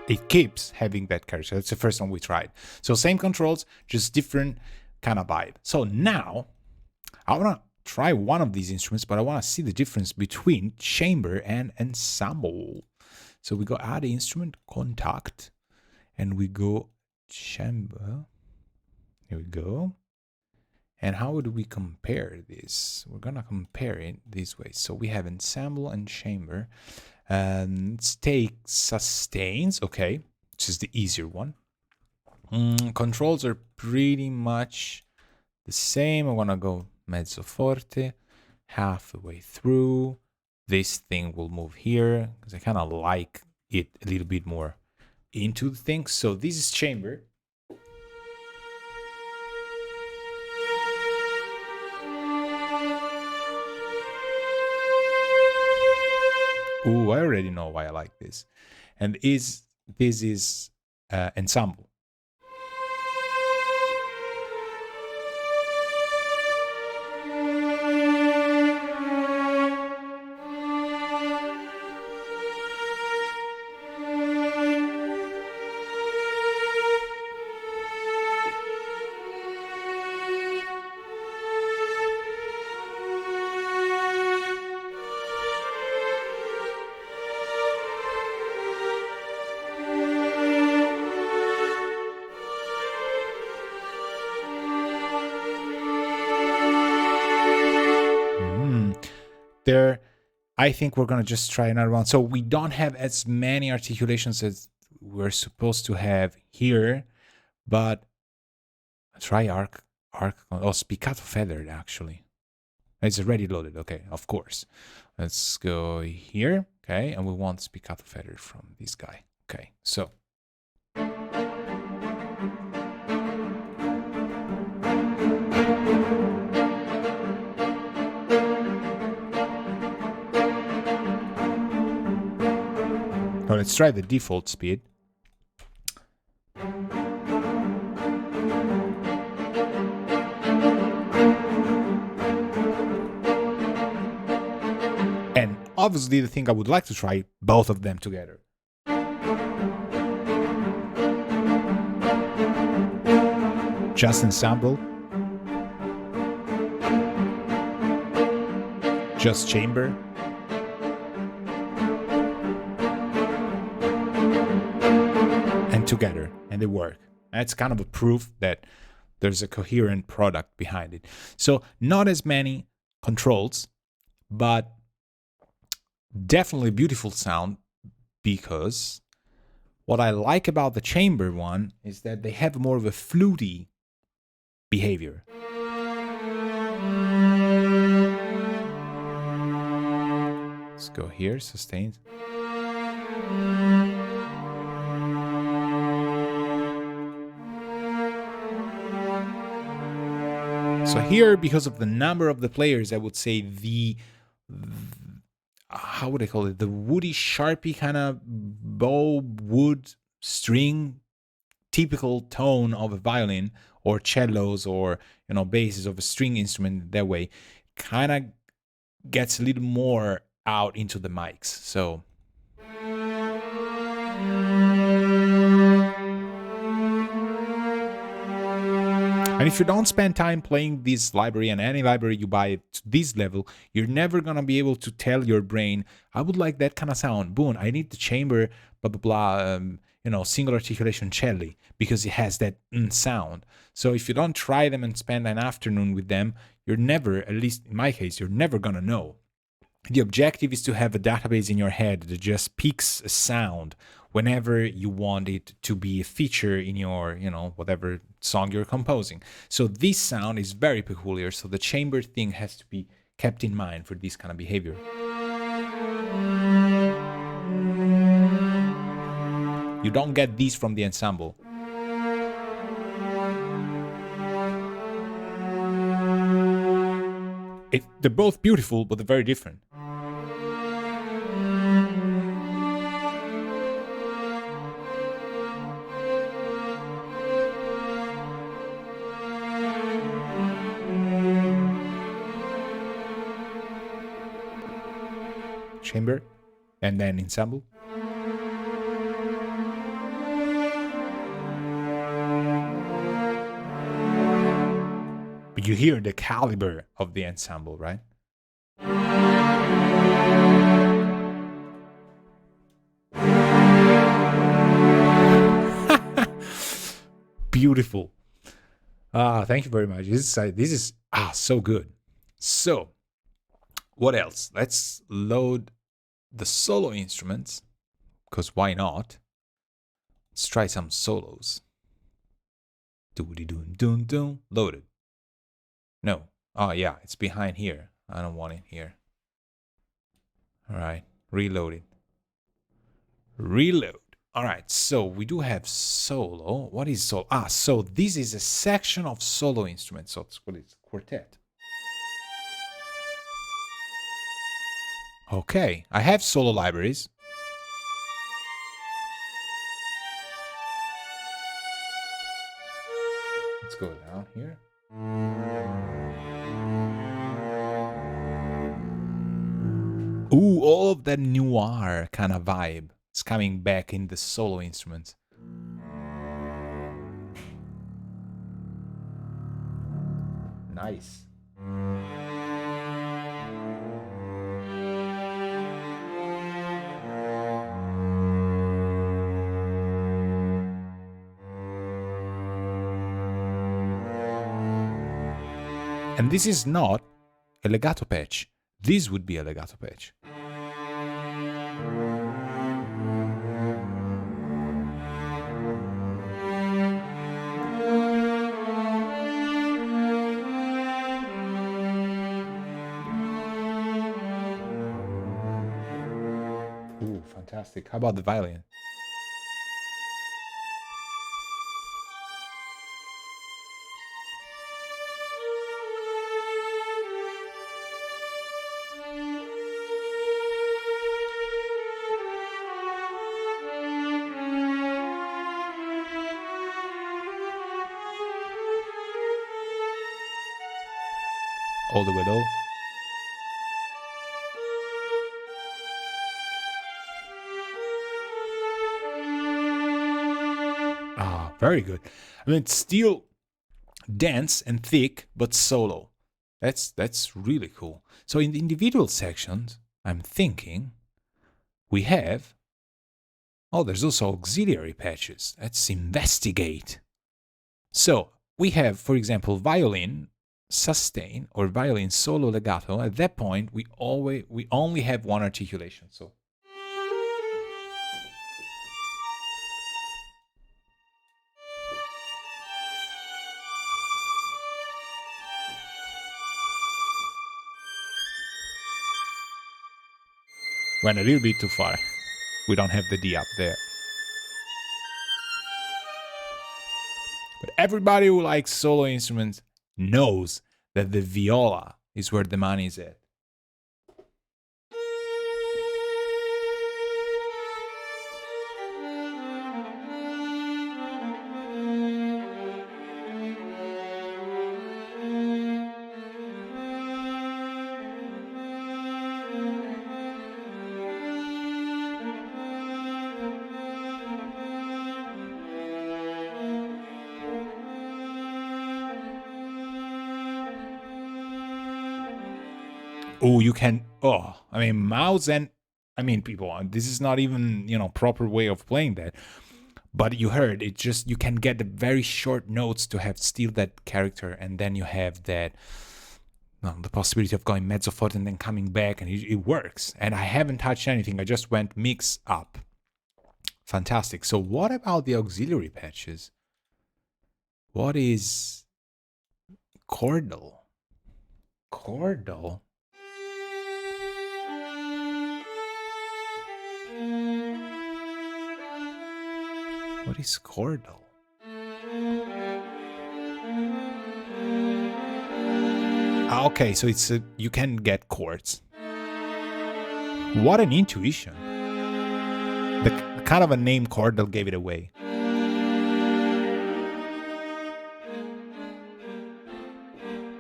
It keeps having that character. That's the first one we tried. So same controls, just different kind of vibe. So now I want to try one of these instruments, but I want to see the difference between chamber and ensemble. So we go add instrument, contact, and we go chamber. Here we go. And how would we compare this? We're going to compare it this way. So we have ensemble and chamber. Let's take sustains, okay, which is the easier one. Controls are pretty much the same. I want to go mezzo forte, half the way through. This thing will move here because I kind of like it a little bit more into the thing. So this is chamber. Ooh, I already know why I like this. And this is ensemble. There, I think we're gonna just try another one. So we don't have as many articulations as we're supposed to have here, but try spiccato feathered actually. It's already loaded. Okay, of course. Let's go here. Okay, and we want spiccato feathered from this guy. Okay, so. Now let's try the default speed. And obviously the thing I would like to try both of them together. Just ensemble. Just chamber. And together, and they work. That's kind of a proof that there's a coherent product behind it. So not as many controls, but definitely beautiful sound, because what I like about the chamber one is that they have more of a fluty behavior. Let's go here, sustained. So here, because of the number of the players, I would say how would I call it? The woody, sharpy kind of bow wood string, typical tone of a violin or cellos or basses of a string instrument that way, kind of gets a little more out into the mics. So. And if you don't spend time playing this library and any library you buy to this level, you're never going to be able to tell your brain, I would like that kind of sound. Boom, I need the chamber, blah, blah, blah, single articulation cello because it has that sound. So if you don't try them and spend an afternoon with them, you're never, at least in my case, you're never going to know. The objective is to have a database in your head that just picks a sound whenever you want it to be a feature in your, whatever song you're composing. So this sound is very peculiar, so the chamber thing has to be kept in mind for this kind of behavior. You don't get these from the ensemble. They're both beautiful, but they're very different. Chamber, and then ensemble. But you hear the caliber of the ensemble, right? Beautiful. Thank you very much. This is so good. So, what else? Let's load the solo instruments, because why not? Let's try some solos. Doody-doon-doon-doon. Loaded. No. Oh, yeah, it's behind here. I don't want it here. All right, reload it. Reload. All right, so we do have solo. What is solo? So this is a section of solo instruments. So it's what is quartet. Okay, I have solo libraries. Let's go down here. Ooh, all of that noir kind of vibe is coming back in the solo instruments. Nice. And this is not a legato patch. This would be a legato patch. Ooh, fantastic. How about the violin? All the way low. Very good. I mean, it's still dense and thick, but solo. That's really cool. So in the individual sections, I'm thinking we have. Oh, there's also auxiliary patches. Let's investigate. So we have, for example, violin sustain or violin solo legato. At that point, we only have one articulation. So. Went a little bit too far. We don't have the D up there. But everybody who likes solo instruments knows that the viola is where the money is at. Oh, you can. Oh, I mean, mouse and. I mean, people, this is not even, proper way of playing that. But you heard, it just, you can get the very short notes to have still that character, and then you have that, the possibility of going mezzo forte and then coming back, and it works. And I haven't touched anything, I just went mix up. Fantastic. So what about the auxiliary patches? What is chordal? Chordal? What is chordal? Okay, so it's you can get chords. What an intuition. The kind of a name chordal gave it away.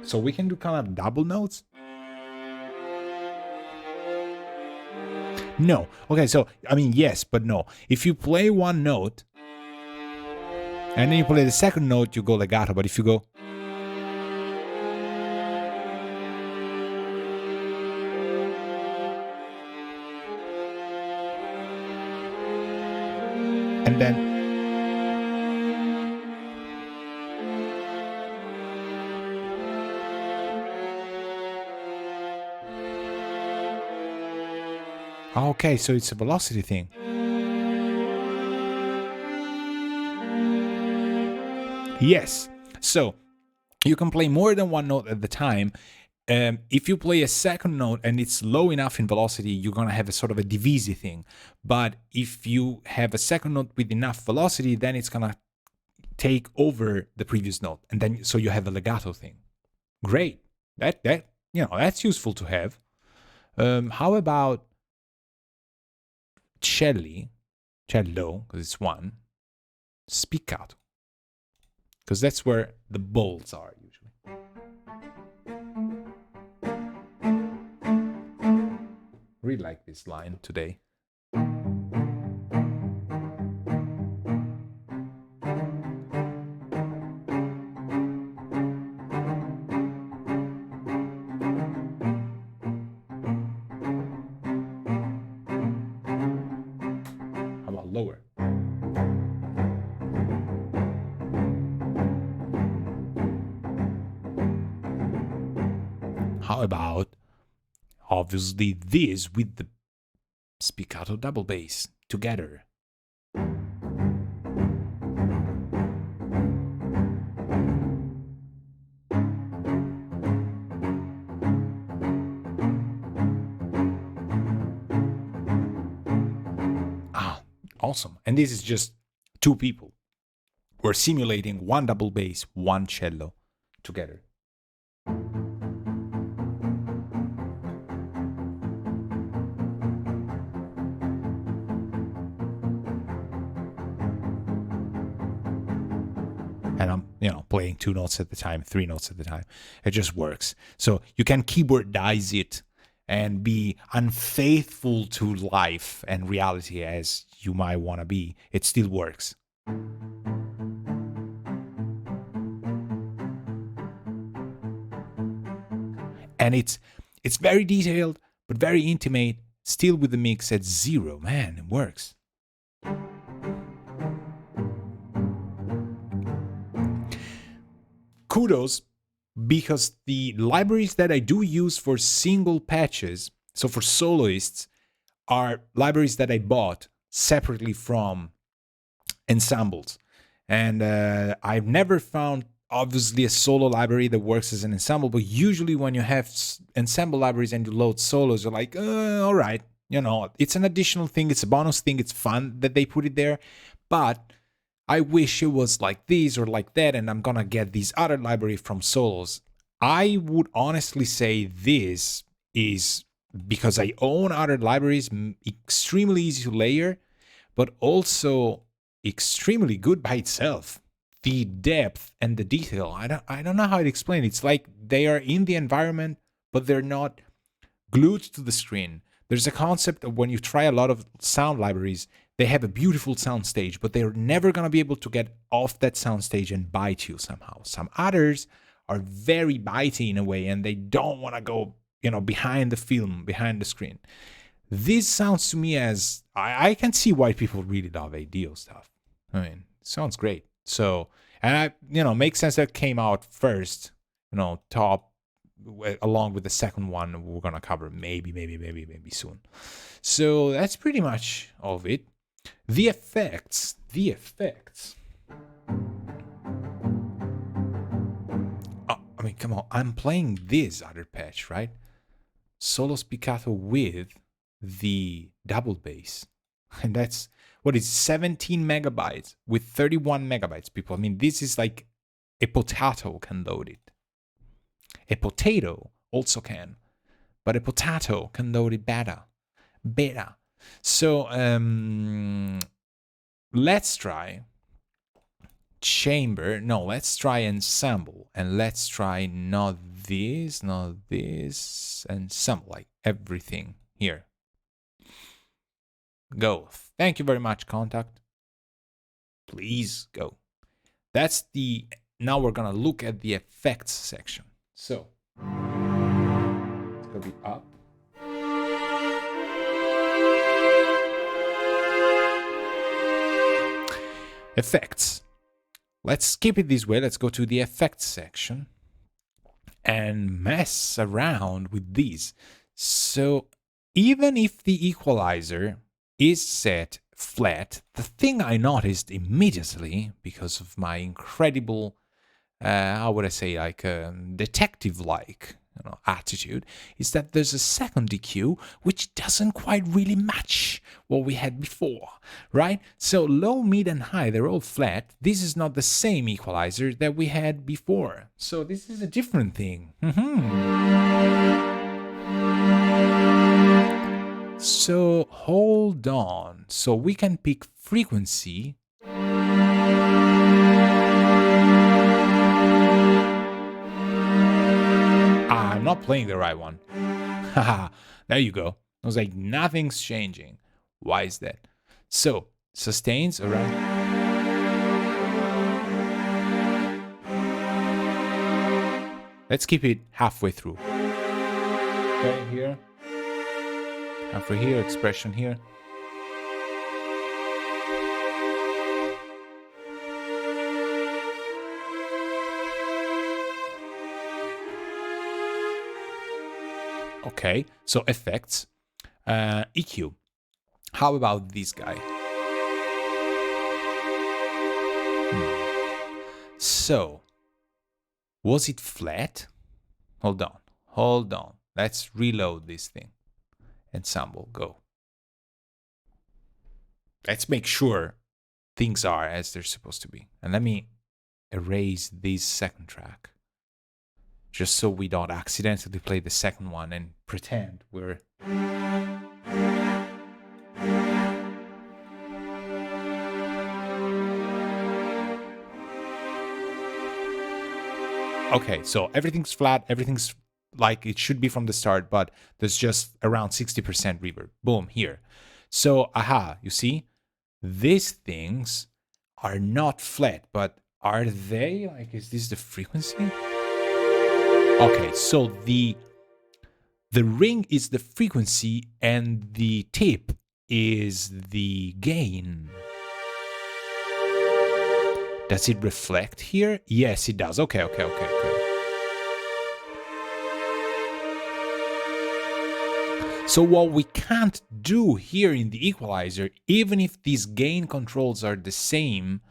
So we can do kind of double notes? No. Okay, so, I mean, yes, but no. If you play one note, and then you play the second note, you go legato. But if you go... and then... okay, so it's a velocity thing. Yes, so you can play more than one note at the time. If you play a second note and it's low enough in velocity, you're going to have a sort of a divisi thing. But if you have a second note with enough velocity, then it's going to take over the previous note. And then, so you have a legato thing. Great. That's useful to have. How about cello, because it's one, spiccato, because that's where the bolts are usually. Really like this line today. Lower. How about obviously this with the spiccato double bass together? Awesome. And this is just two people. We're simulating one double bass, one cello together. And I'm, playing two notes at the time, three notes at the time. It just works. So you can keyboardize it and be unfaithful to life and reality as you might want to be. It still works. And it's very detailed, but very intimate, still with the mix at 0. Man, it works. Kudos, because the libraries that I do use for single patches, so for soloists, are libraries that I bought separately from ensembles. And I've never found, obviously, a solo library that works as an ensemble, but usually when you have ensemble libraries and you load solos, you're like, all right, You know, it's an additional thing, it's a bonus thing, it's fun that they put it there, but I wish it was like this or like that, and I'm gonna get these other library from Solos. I would honestly say this is, because I own other libraries, extremely easy to layer, but also extremely good by itself. The depth and the detail, I don't know how to explain it. It's like they are in the environment, but they're not glued to the screen. There's a concept of when you try a lot of sound libraries, they have a beautiful sound stage, but they're never going to be able to get off that sound stage and bite you somehow. Some others are very bitey in a way, and they don't want to go, behind the film, behind the screen. This sounds to me as, I can see why people really love 8Dio stuff. I mean, it sounds great. So, and makes sense that it came out first, top, along with the second one we're gonna cover maybe soon. So that's pretty much all of it. The effects. Oh, I mean, come on, I'm playing this other patch, right? Solo Pizzicato with the double bass, and that's what is 17 megabytes with 31 megabytes, people. I mean, this is like a potato can load it. A potato also can, but a potato can load it better. So let's try chamber. No, let's try ensemble, and let's try not this, ensemble, like everything here. Go. Thank you very much, Contact. Please go. That's the, now we're gonna look at the effects section. So it's gonna be up. Effects. Let's keep it this way. Let's go to the effects section and mess around with these. So even if the equalizer is set flat, the thing I noticed immediately, because of my incredible, how would I say, like detective-like attitude, is that there's a second EQ which doesn't quite really match what we had before, right? So low, mid, and high, they're all flat. This is not the same equalizer that we had before. So this is a different thing. So hold on. So we can pick frequency. I'm not playing the right one. Haha, there you go. I was like, nothing's changing. Why is that? So, sustains around. Let's keep it halfway through. Okay, here. Halfway here, expression here. Okay, so effects. EQ. How about this guy? So, was it flat? Hold on. Let's reload this thing. Ensemble, go. Let's make sure things are as they're supposed to be. And let me erase this second track, just so we don't accidentally play the second one and pretend we're... Okay, so everything's flat, everything's like it should be from the start, but there's just around 60% reverb. Boom, here. So, you see? These things are not flat, but are they? Like, is this the frequency? Okay, so the ring is the frequency and the tip is the gain. Does it reflect here? Yes, it does. Okay. So what we can't do here in the equalizer, even if these gain controls are the same,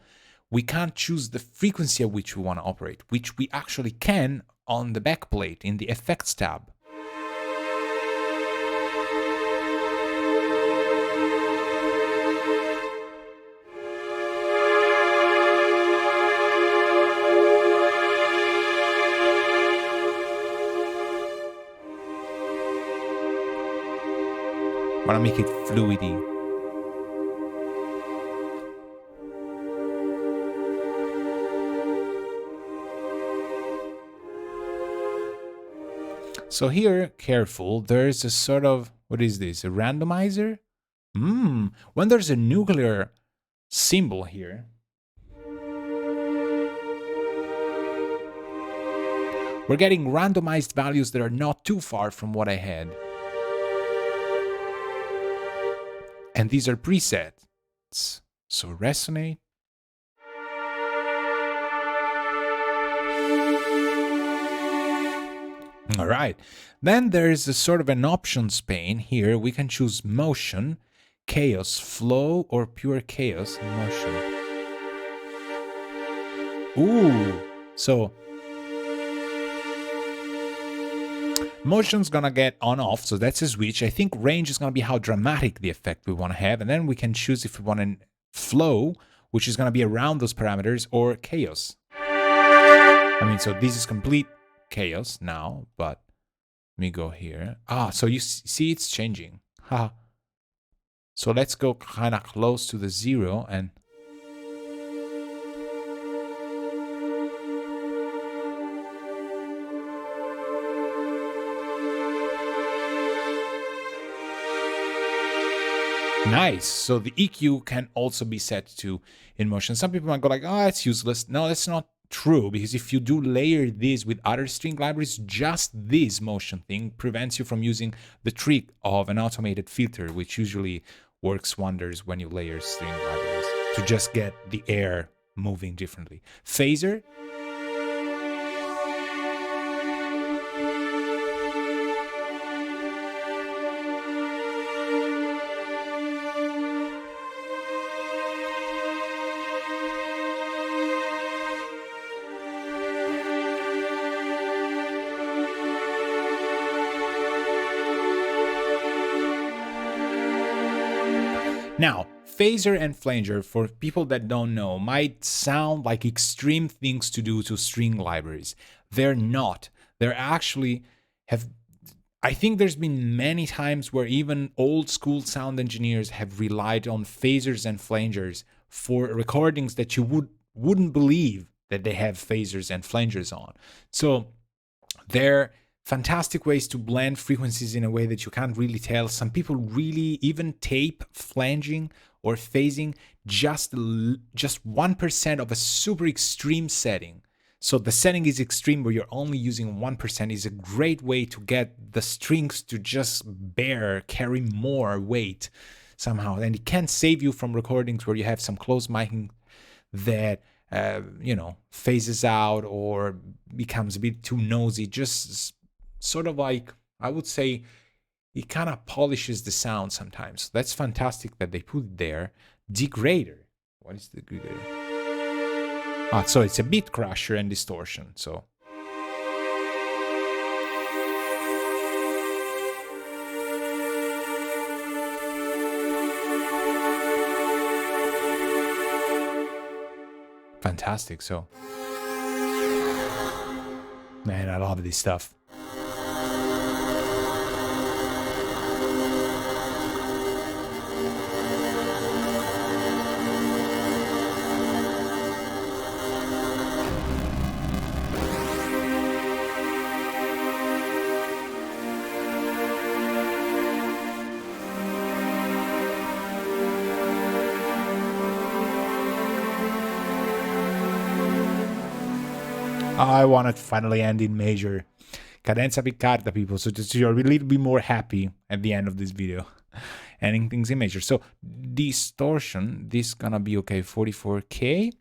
we can't choose the frequency at which we want to operate, which we actually can on the backplate in the effects tab. want to make it fluidy. So here, careful, there's a sort of, what is this, a randomizer? When there's a nuclear symbol here, we're getting randomized values that are not too far from what I had. And these are presets. So resonate. All right. Then there's a sort of an options pane here. We can choose motion, chaos, flow, or pure chaos and motion. Ooh. So motion's gonna get on off, so that's a switch. I think range is gonna be how dramatic the effect we want to have, and then we can choose if we want a flow, which is gonna be around those parameters, or chaos. I mean, so this is complete chaos now, but let me go here. So you see it's changing. So let's go kind of close to the 0 and nice. So the EQ can also be set to in motion. Some people might go like, oh, it's useless. No, that's not true, because if you do layer this with other string libraries, just this motion thing prevents you from using the trick of an automated filter, which usually works wonders when you layer string libraries to just get the air moving differently. Phaser. Now, phaser and flanger, for people that don't know, might sound like extreme things to do to string libraries. They're not. They're actually I think there's been many times where even old school sound engineers have relied on phasers and flangers for recordings that you wouldn't believe that they have phasers and flangers on. So they're fantastic ways to blend frequencies in a way that you can't really tell. Some people really even tape flanging or phasing just 1% of a super extreme setting. So the setting is extreme where you're only using 1% is a great way to get the strings to just carry more weight somehow. And it can save you from recordings where you have some close miking that phases out or becomes a bit too noisy. Just sort of like, I would say, it kind of polishes the sound sometimes. That's fantastic that they put it there. Degrader. What is the degrader? So it's a bit crusher and distortion. So fantastic. So man, I love this stuff. I want to finally end in major. Cadenza piccata, people, so just you're a little bit more happy at the end of this video. Ending things in major. So, distortion, this gonna be okay, 44K.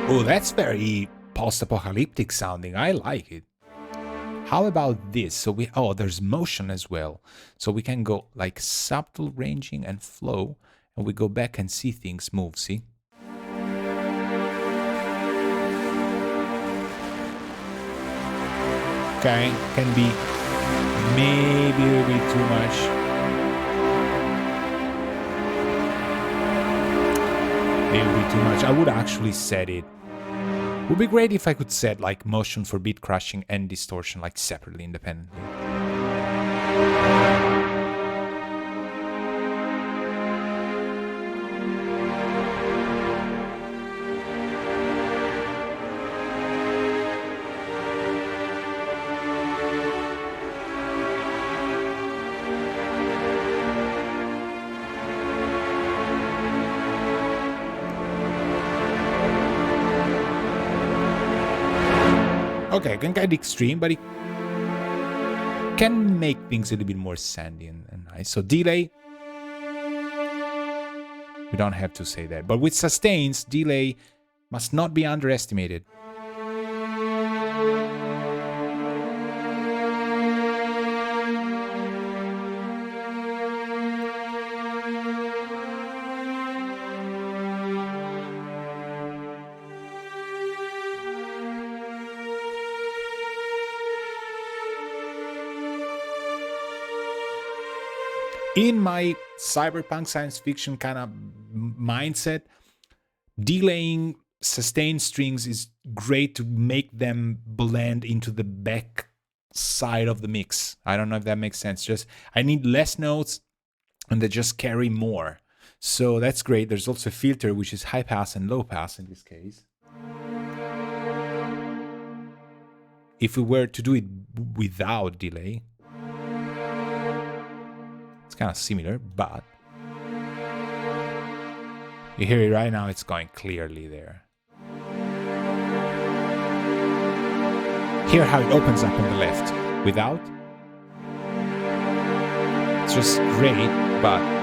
Oh, that's very post-apocalyptic sounding. I like it. How about this? So there's motion as well. So we can go like subtle ranging and flow, and we go back and see things move, see? Okay, can be maybe a little bit too much. Maybe too much. I would actually set it Would be great if I could set like motion for beat crushing and distortion like separately, independently. Okay, it can get extreme, but it can make things a little bit more sandy and nice. So delay, we don't have to say that. But with sustains, delay must not be underestimated. In my cyberpunk science fiction kind of mindset, delaying sustained strings is great to make them blend into the back side of the mix. I don't know if that makes sense. Just I need less notes and they just carry more. So that's great. There's also a filter which is high pass and low pass in this case. If we were to do it without delay, it's kind of similar, but you hear it right now, it's going clearly there. Hear how it opens up on the left. Without, it's just great, but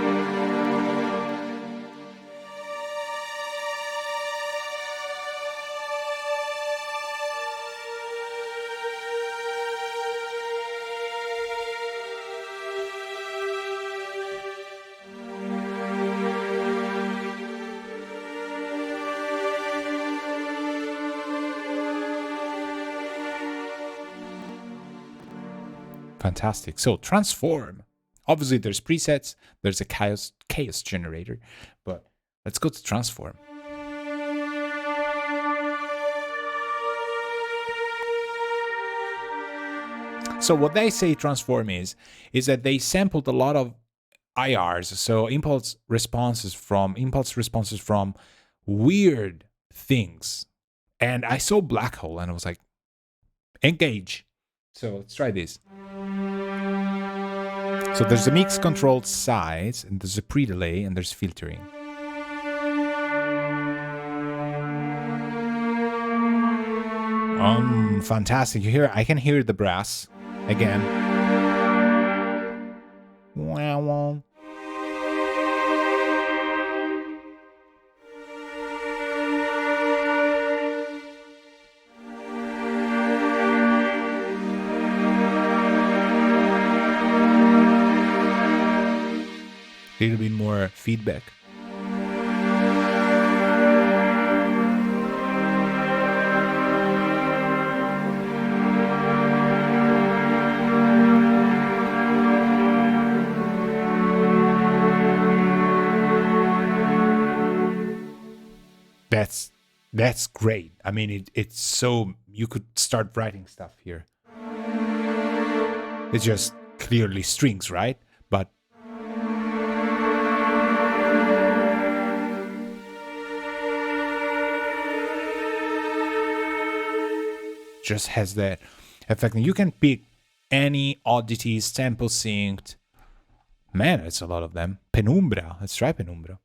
fantastic. So transform. Obviously there's presets, there's a chaos generator, but let's go to transform. So what they say transform is that they sampled a lot of IRs, so impulse responses from weird things. And I saw black hole and I was like, engage. So let's try this. So there's a mix controlled size, and there's a pre-delay, and there's filtering. Fantastic. You hear? I can hear the brass again. Wow. A little bit more feedback. That's great. I mean, it's so, you could start writing stuff here. It's just clearly strings, right? But just has that effect. And you can pick any oddities, sample synced. Man, it's a lot of them. Penumbra. Let's try Penumbra.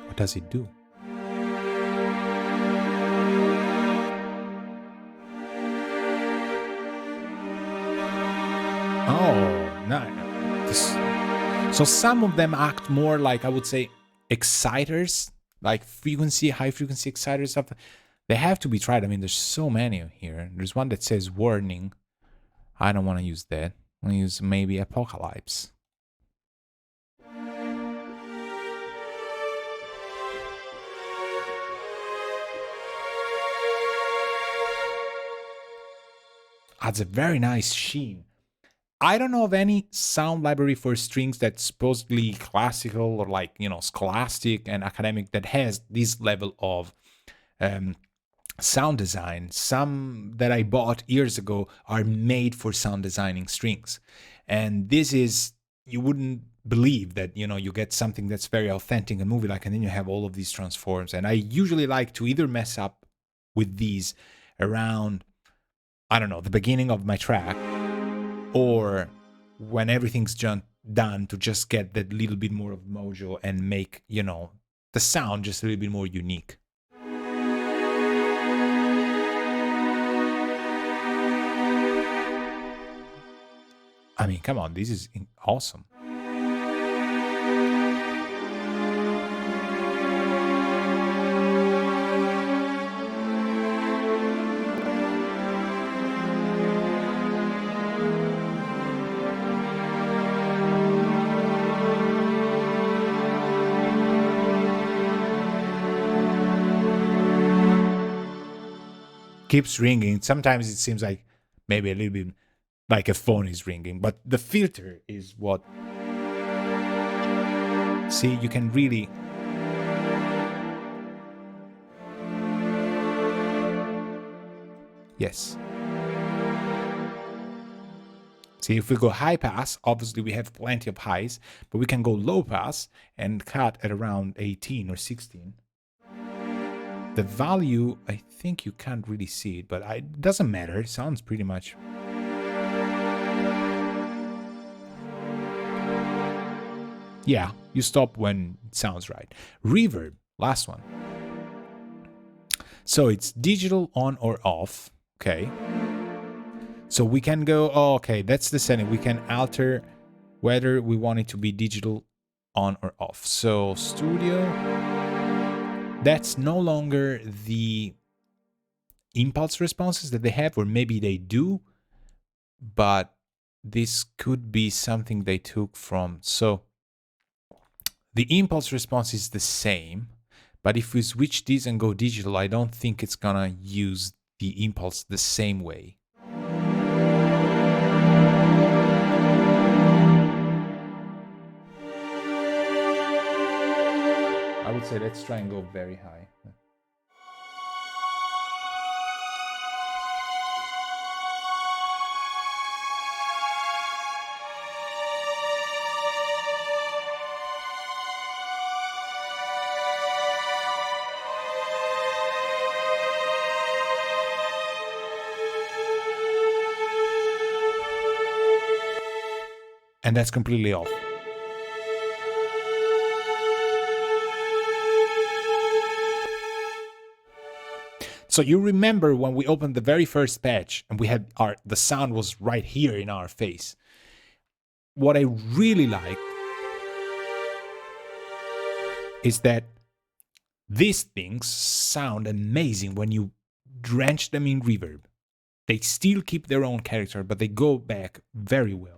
What does it do? Oh, no. So some of them act more like, I would say, exciters, like frequency, high frequency exciters. Stuff. They have to be tried. I mean, there's so many here. There's one that says warning. I don't want to use that. I want to use maybe apocalypse. adds a very nice sheen. I don't know of any sound library for strings that's supposedly classical or like, scholastic and academic that has this level of sound design. Some that I bought years ago are made for sound designing strings. And this is, you wouldn't believe that, you get something that's very authentic and movie like, and then you have all of these transforms. And I usually like to either mess up with these around, I don't know, the beginning of my track, or when everything's done, to just get that little bit more of mojo and make, the sound just a little bit more unique. I mean, come on, this is awesome. Keeps ringing. Sometimes it seems like maybe a little bit like a phone is ringing, but the filter is what. See, you can really. Yes. See, if we go high pass, obviously we have plenty of highs, but we can go low pass and cut at around 18 or 16. The value, I think you can't really see it, but it doesn't matter. It sounds pretty much. Yeah, you stop when it sounds right. Reverb, last one. So it's digital on or off, okay? So we can go, okay, that's the setting. We can alter whether we want it to be digital on or off. So studio, that's no longer the impulse responses that they have, or maybe they do, but this could be something they took from. So the impulse response is the same, but if we switch this and go digital, I don't think it's gonna use the impulse the same way. I would say let's try and go very high. And that's completely off. So you remember when we opened the very first patch and we had the sound was right here in our face. What I really like is that these things sound amazing when you drench them in reverb. They still keep their own character, but they go back very well.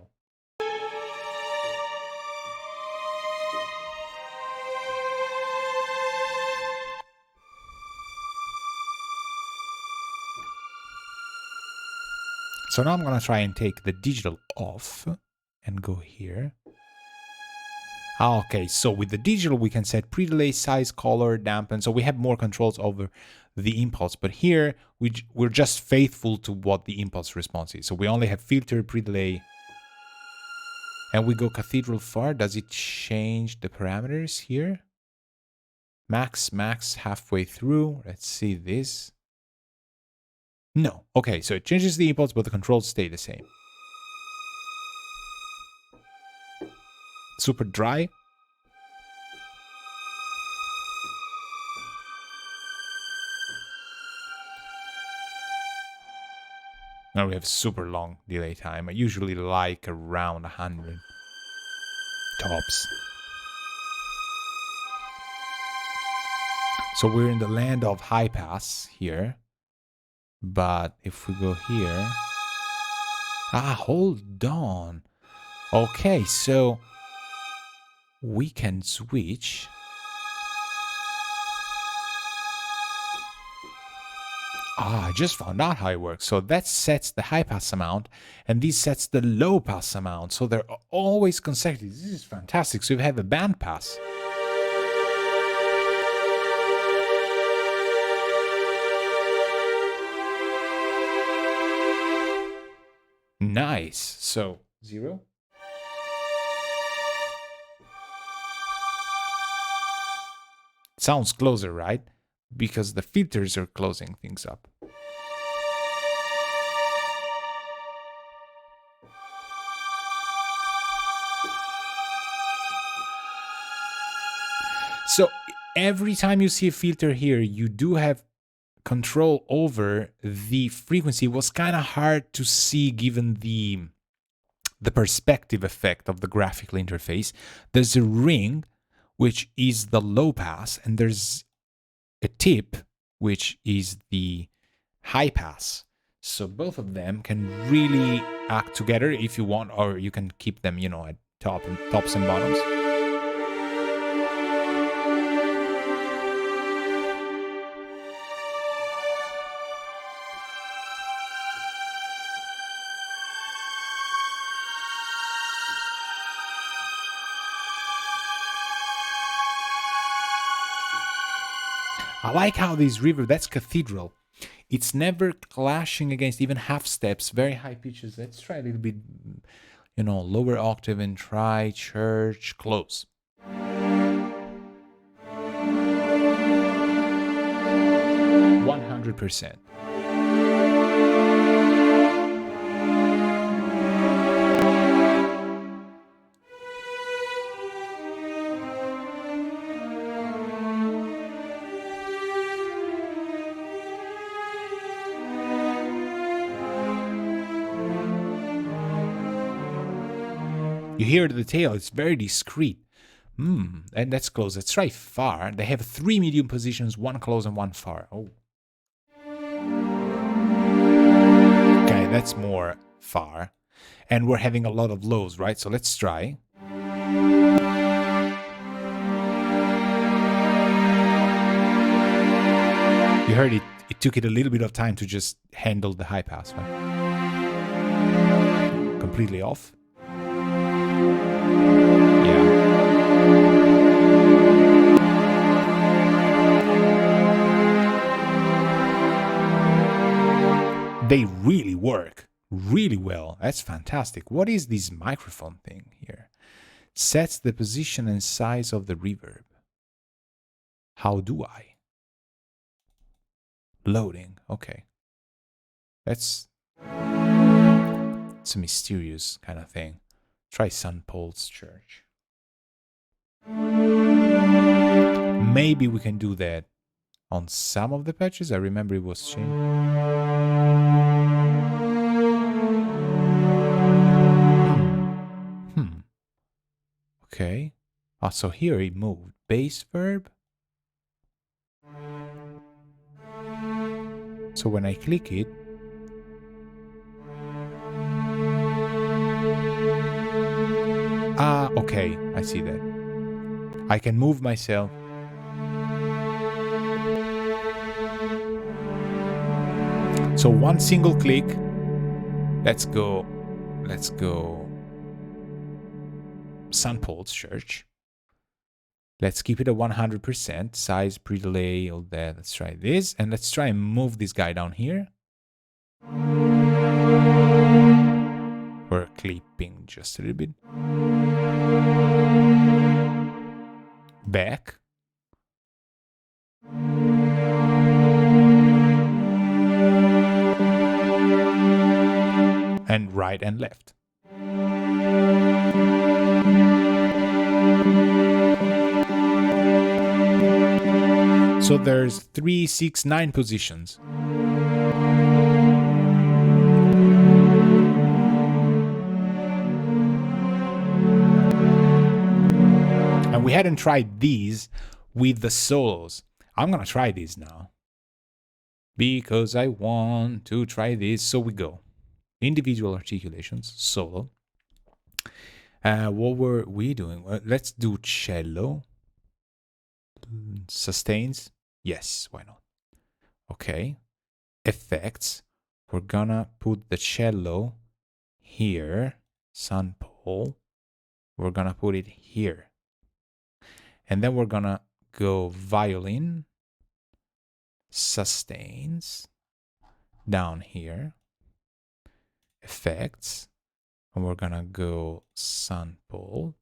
So now I'm going to try and take the digital off and go here. Okay, so with the digital, we can set pre-delay, size, color, dampen. So we have more controls over the impulse. But here, we're just faithful to what the impulse response is. So we only have filter, pre-delay. And we go cathedral far. Does it change the parameters here? Max, halfway through. Let's see this. No. Okay, so it changes the impulse, but the controls stay the same. Super dry. Now we have super long delay time. I usually like around 100 tops. So we're in the land of high pass here. But if we go here... hold on. Okay, so we can switch Ah, I just found out how it works. So that sets the high pass amount, and this sets the low pass amount. So they're always consecutive. This is fantastic. So you have a band pass. Nice. So 0. Sounds closer, right? Because the filters are closing things up. So every time you see a filter here, you do have control over the frequency. It was kind of hard to see given the perspective effect of the graphical interface. There's a ring, which is the low pass, and there's a tip, which is the high pass. So both of them can really act together if you want, or you can keep them, you know, at tops and bottoms. I like how this reverb, that's cathedral. It's never clashing against even half steps, very high pitches. Let's try a little bit, you know, lower octave and try church close. 100%. You hear the tail, it's very discreet. And that's close. Let's try far. They have 3 medium positions, 1 close and 1 far. Oh. Okay, that's more far. And we're having a lot of lows, right? So let's try. You heard it. It took it a little bit of time to just handle the high pass, right? Completely off. Yeah. They really work really well. That's fantastic. What is this microphone thing here? Sets the position and size of the reverb. How do I? Loading. Okay. It's a mysterious kind of thing. Try St. Paul's Church. Maybe we can do that on some of the patches. I remember it was changed. Okay. Ah, so here it moved. Bass verb. So when I click it, okay, I see that. I can move myself. So one single click. Let's go St. Paul's Church. Let's keep it at 100%. Size, pre-delay, all that. Let's try this. And let's try and move this guy down here. We're clipping just a little bit. Back. And right and left. So there's 3, 6, 9 positions. And we hadn't tried these with the solos. I'm gonna try these now. Because I want to try this. So we go. Individual articulations, solo. What were we doing? Let's do cello. Sustains. Yes, why not? Okay. effects, we're gonna put the cello here, sun pole, we're gonna put it here. And then we're gonna go violin, sustains, down here, effects, and we're gonna go sun pole,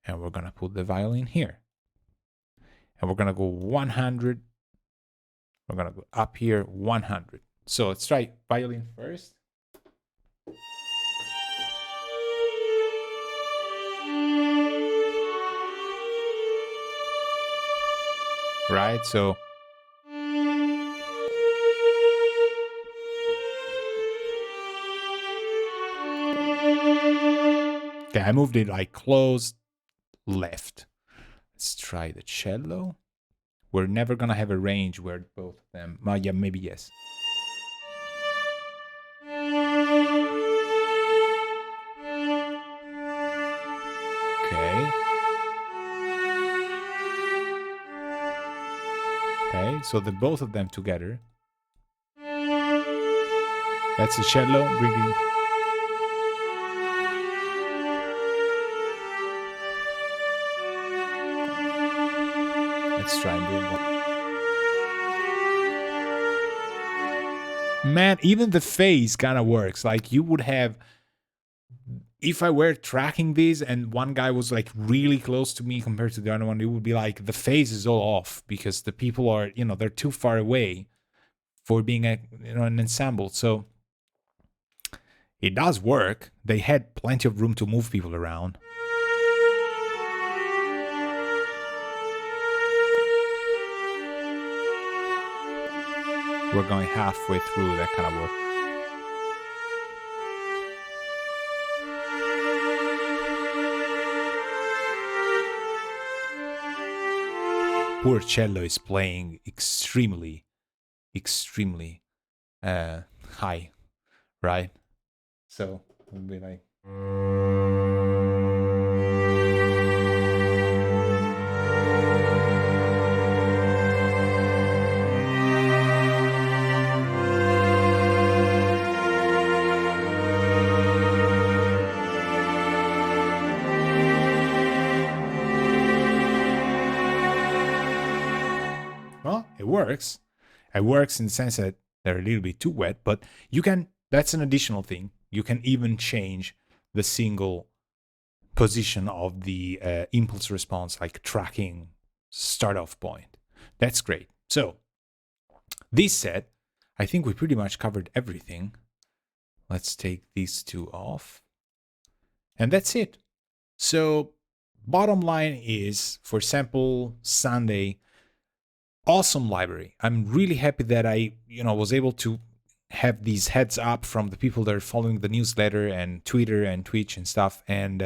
and we're gonna put the violin here. And we're gonna go 100, we're gonna go up here 100. So let's try violin first. Right, so okay, I moved it like close left. Let's try the cello. We're never gonna have a range where both of them, well, yeah, maybe yes. Okay. Okay, so the both of them together. That's the cello bringing. Let's try and bring one. Man, even the phase kind of works. Like you would have, if I were tracking these and one guy was like really close to me compared to the other one, it would be like the phase is all off because the people are, you know, they're too far away for being a, you know, an ensemble. So it does work. They had plenty of room to move people around. We're going halfway through that kind of work. Poor cello is playing extremely high, right? So we'll be like. Well, it works. It works in the sense that they're a little bit too wet, but you can, that's an additional thing. You can even change the single position of the impulse response, like tracking start off point. That's great. So this said, I think we pretty much covered everything. Let's take these two off. And that's it. So bottom line is, for sample Sunday, awesome library. I'm really happy that I, was able to have these heads up from the people that are following the newsletter and Twitter and Twitch and stuff, and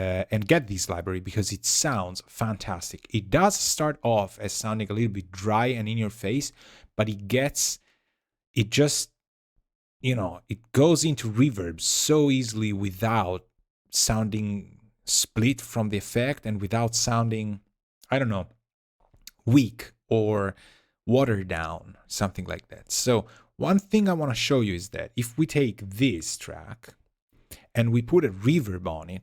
get this library because it sounds fantastic. It does start off as sounding a little bit dry and in your face, but it goes into reverb so easily without sounding split from the effect and without sounding, I don't know, weak or watered down, something like that. So one thing I want to show you is that if we take this track and we put a reverb on it,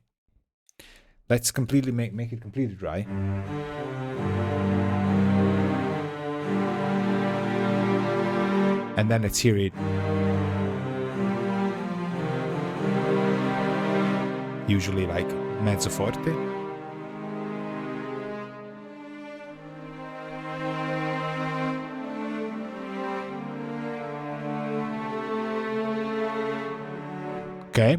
let's completely make it completely dry. And then let's hear it. Usually like mezzo forte. Okay,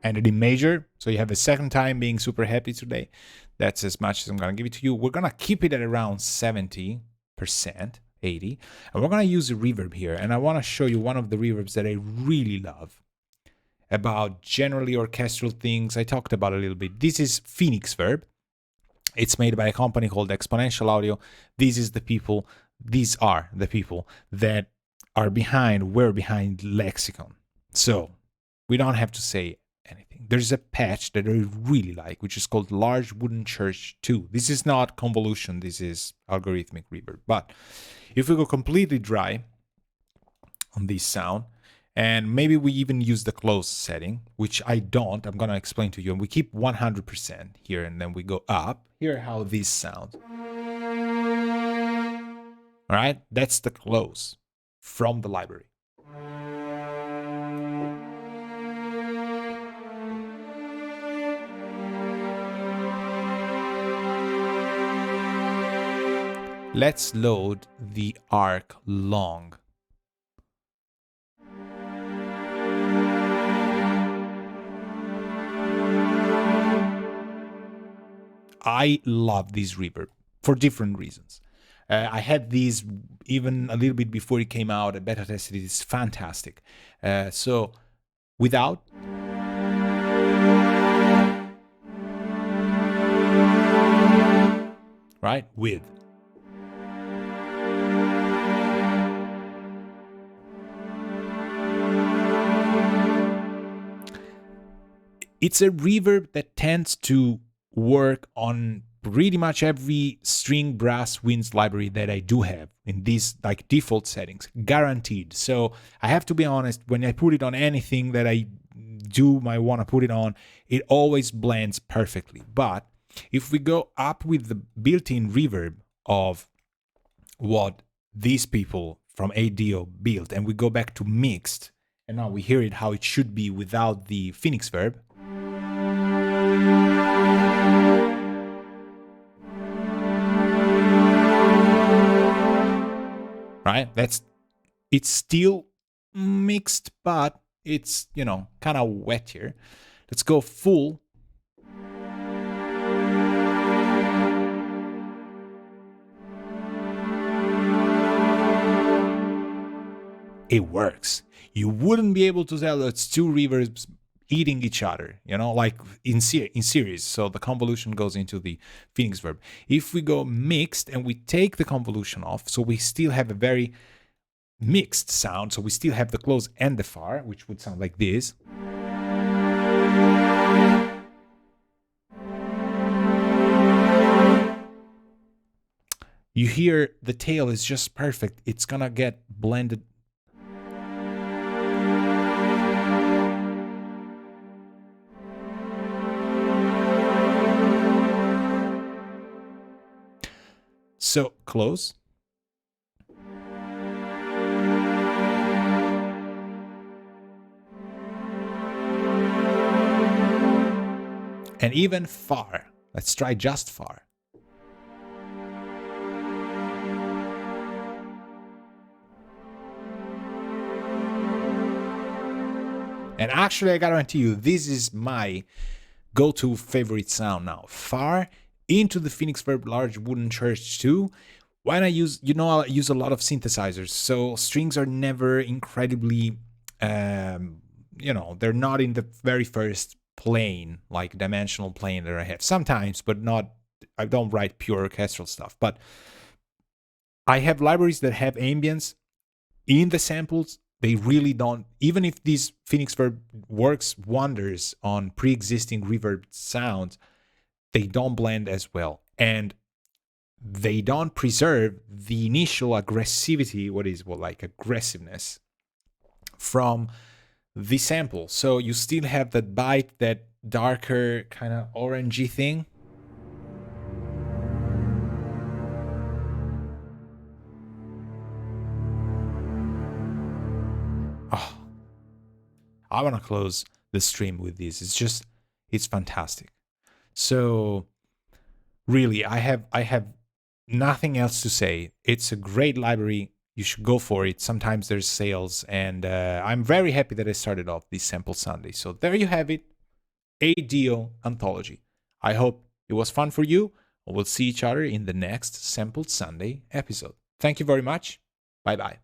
and it in major, so you have a second time being super happy today. That's as much as I'm gonna give it to you. We're gonna keep it at around 70%, 80, and we're gonna use a reverb here. And I wanna show you one of the reverbs that I really love about generally orchestral things. I talked about a little bit. This is Phoenix Verb. It's made by a company called Exponential Audio. These are the people that were behind Lexicon. So we don't have to say anything. There's a patch that I really like, which is called Large Wooden Church 2. This is not Convolution, this is algorithmic reverb. But if we go completely dry, on this sound. And maybe we even use the close setting, which I don't. I'm going to explain to you. And we keep 100% here, and then we go up. Hear how this sounds. All right, that's the close from the library. Let's load the arc long. I love this reverb for different reasons. I had these even a little bit before it came out. I beta tested it. It's fantastic. So without, right? With. It's a reverb that tends to work on pretty much every string brass winds library that I do have in these like default settings, guaranteed. So I have to be honest, when I put it on anything that I might want to put it on, it always blends perfectly. But if we go up with the built-in reverb of what these people from 8Dio built, and we go back to mixed, and now we hear it how it should be without the Phoenix Verb. Right? It's still mixed, but it's, kind of wet here. Let's go full. It works. You wouldn't be able to tell it's two reverbs eating each other, like in series. So the convolution goes into the Phoenix Verb. If we go mixed and we take the convolution off, so we still have a very mixed sound. So we still have the close and the far, which would sound like this. You hear the tail is just perfect. It's gonna get blended. So close. And even far. Let's try just far. And actually, I guarantee you, this is my go-to favorite sound now. Far into the Phoenix Verb large wooden church too. When I use, I use a lot of synthesizers, so strings are never incredibly, they're not in the very first plane, like dimensional plane that I have. Sometimes, but not, I don't write pure orchestral stuff. But I have libraries that have ambience in the samples. They really don't, even if this Phoenix Verb works wonders on pre-existing reverb sounds, they don't blend as well. And they don't preserve the initial aggressivity, aggressiveness from the sample. So you still have that bite, that darker kind of orangey thing. Oh, I want to close the stream with this. It's fantastic. So really, I have nothing else to say. It's a great library. You should go for it. Sometimes there's sales, and I'm very happy that I started off this Sample Sunday. So there you have it, 8Dio Anthology. I hope it was fun for you. We'll see each other in the next Sample Sunday episode. Thank you very much. Bye-bye.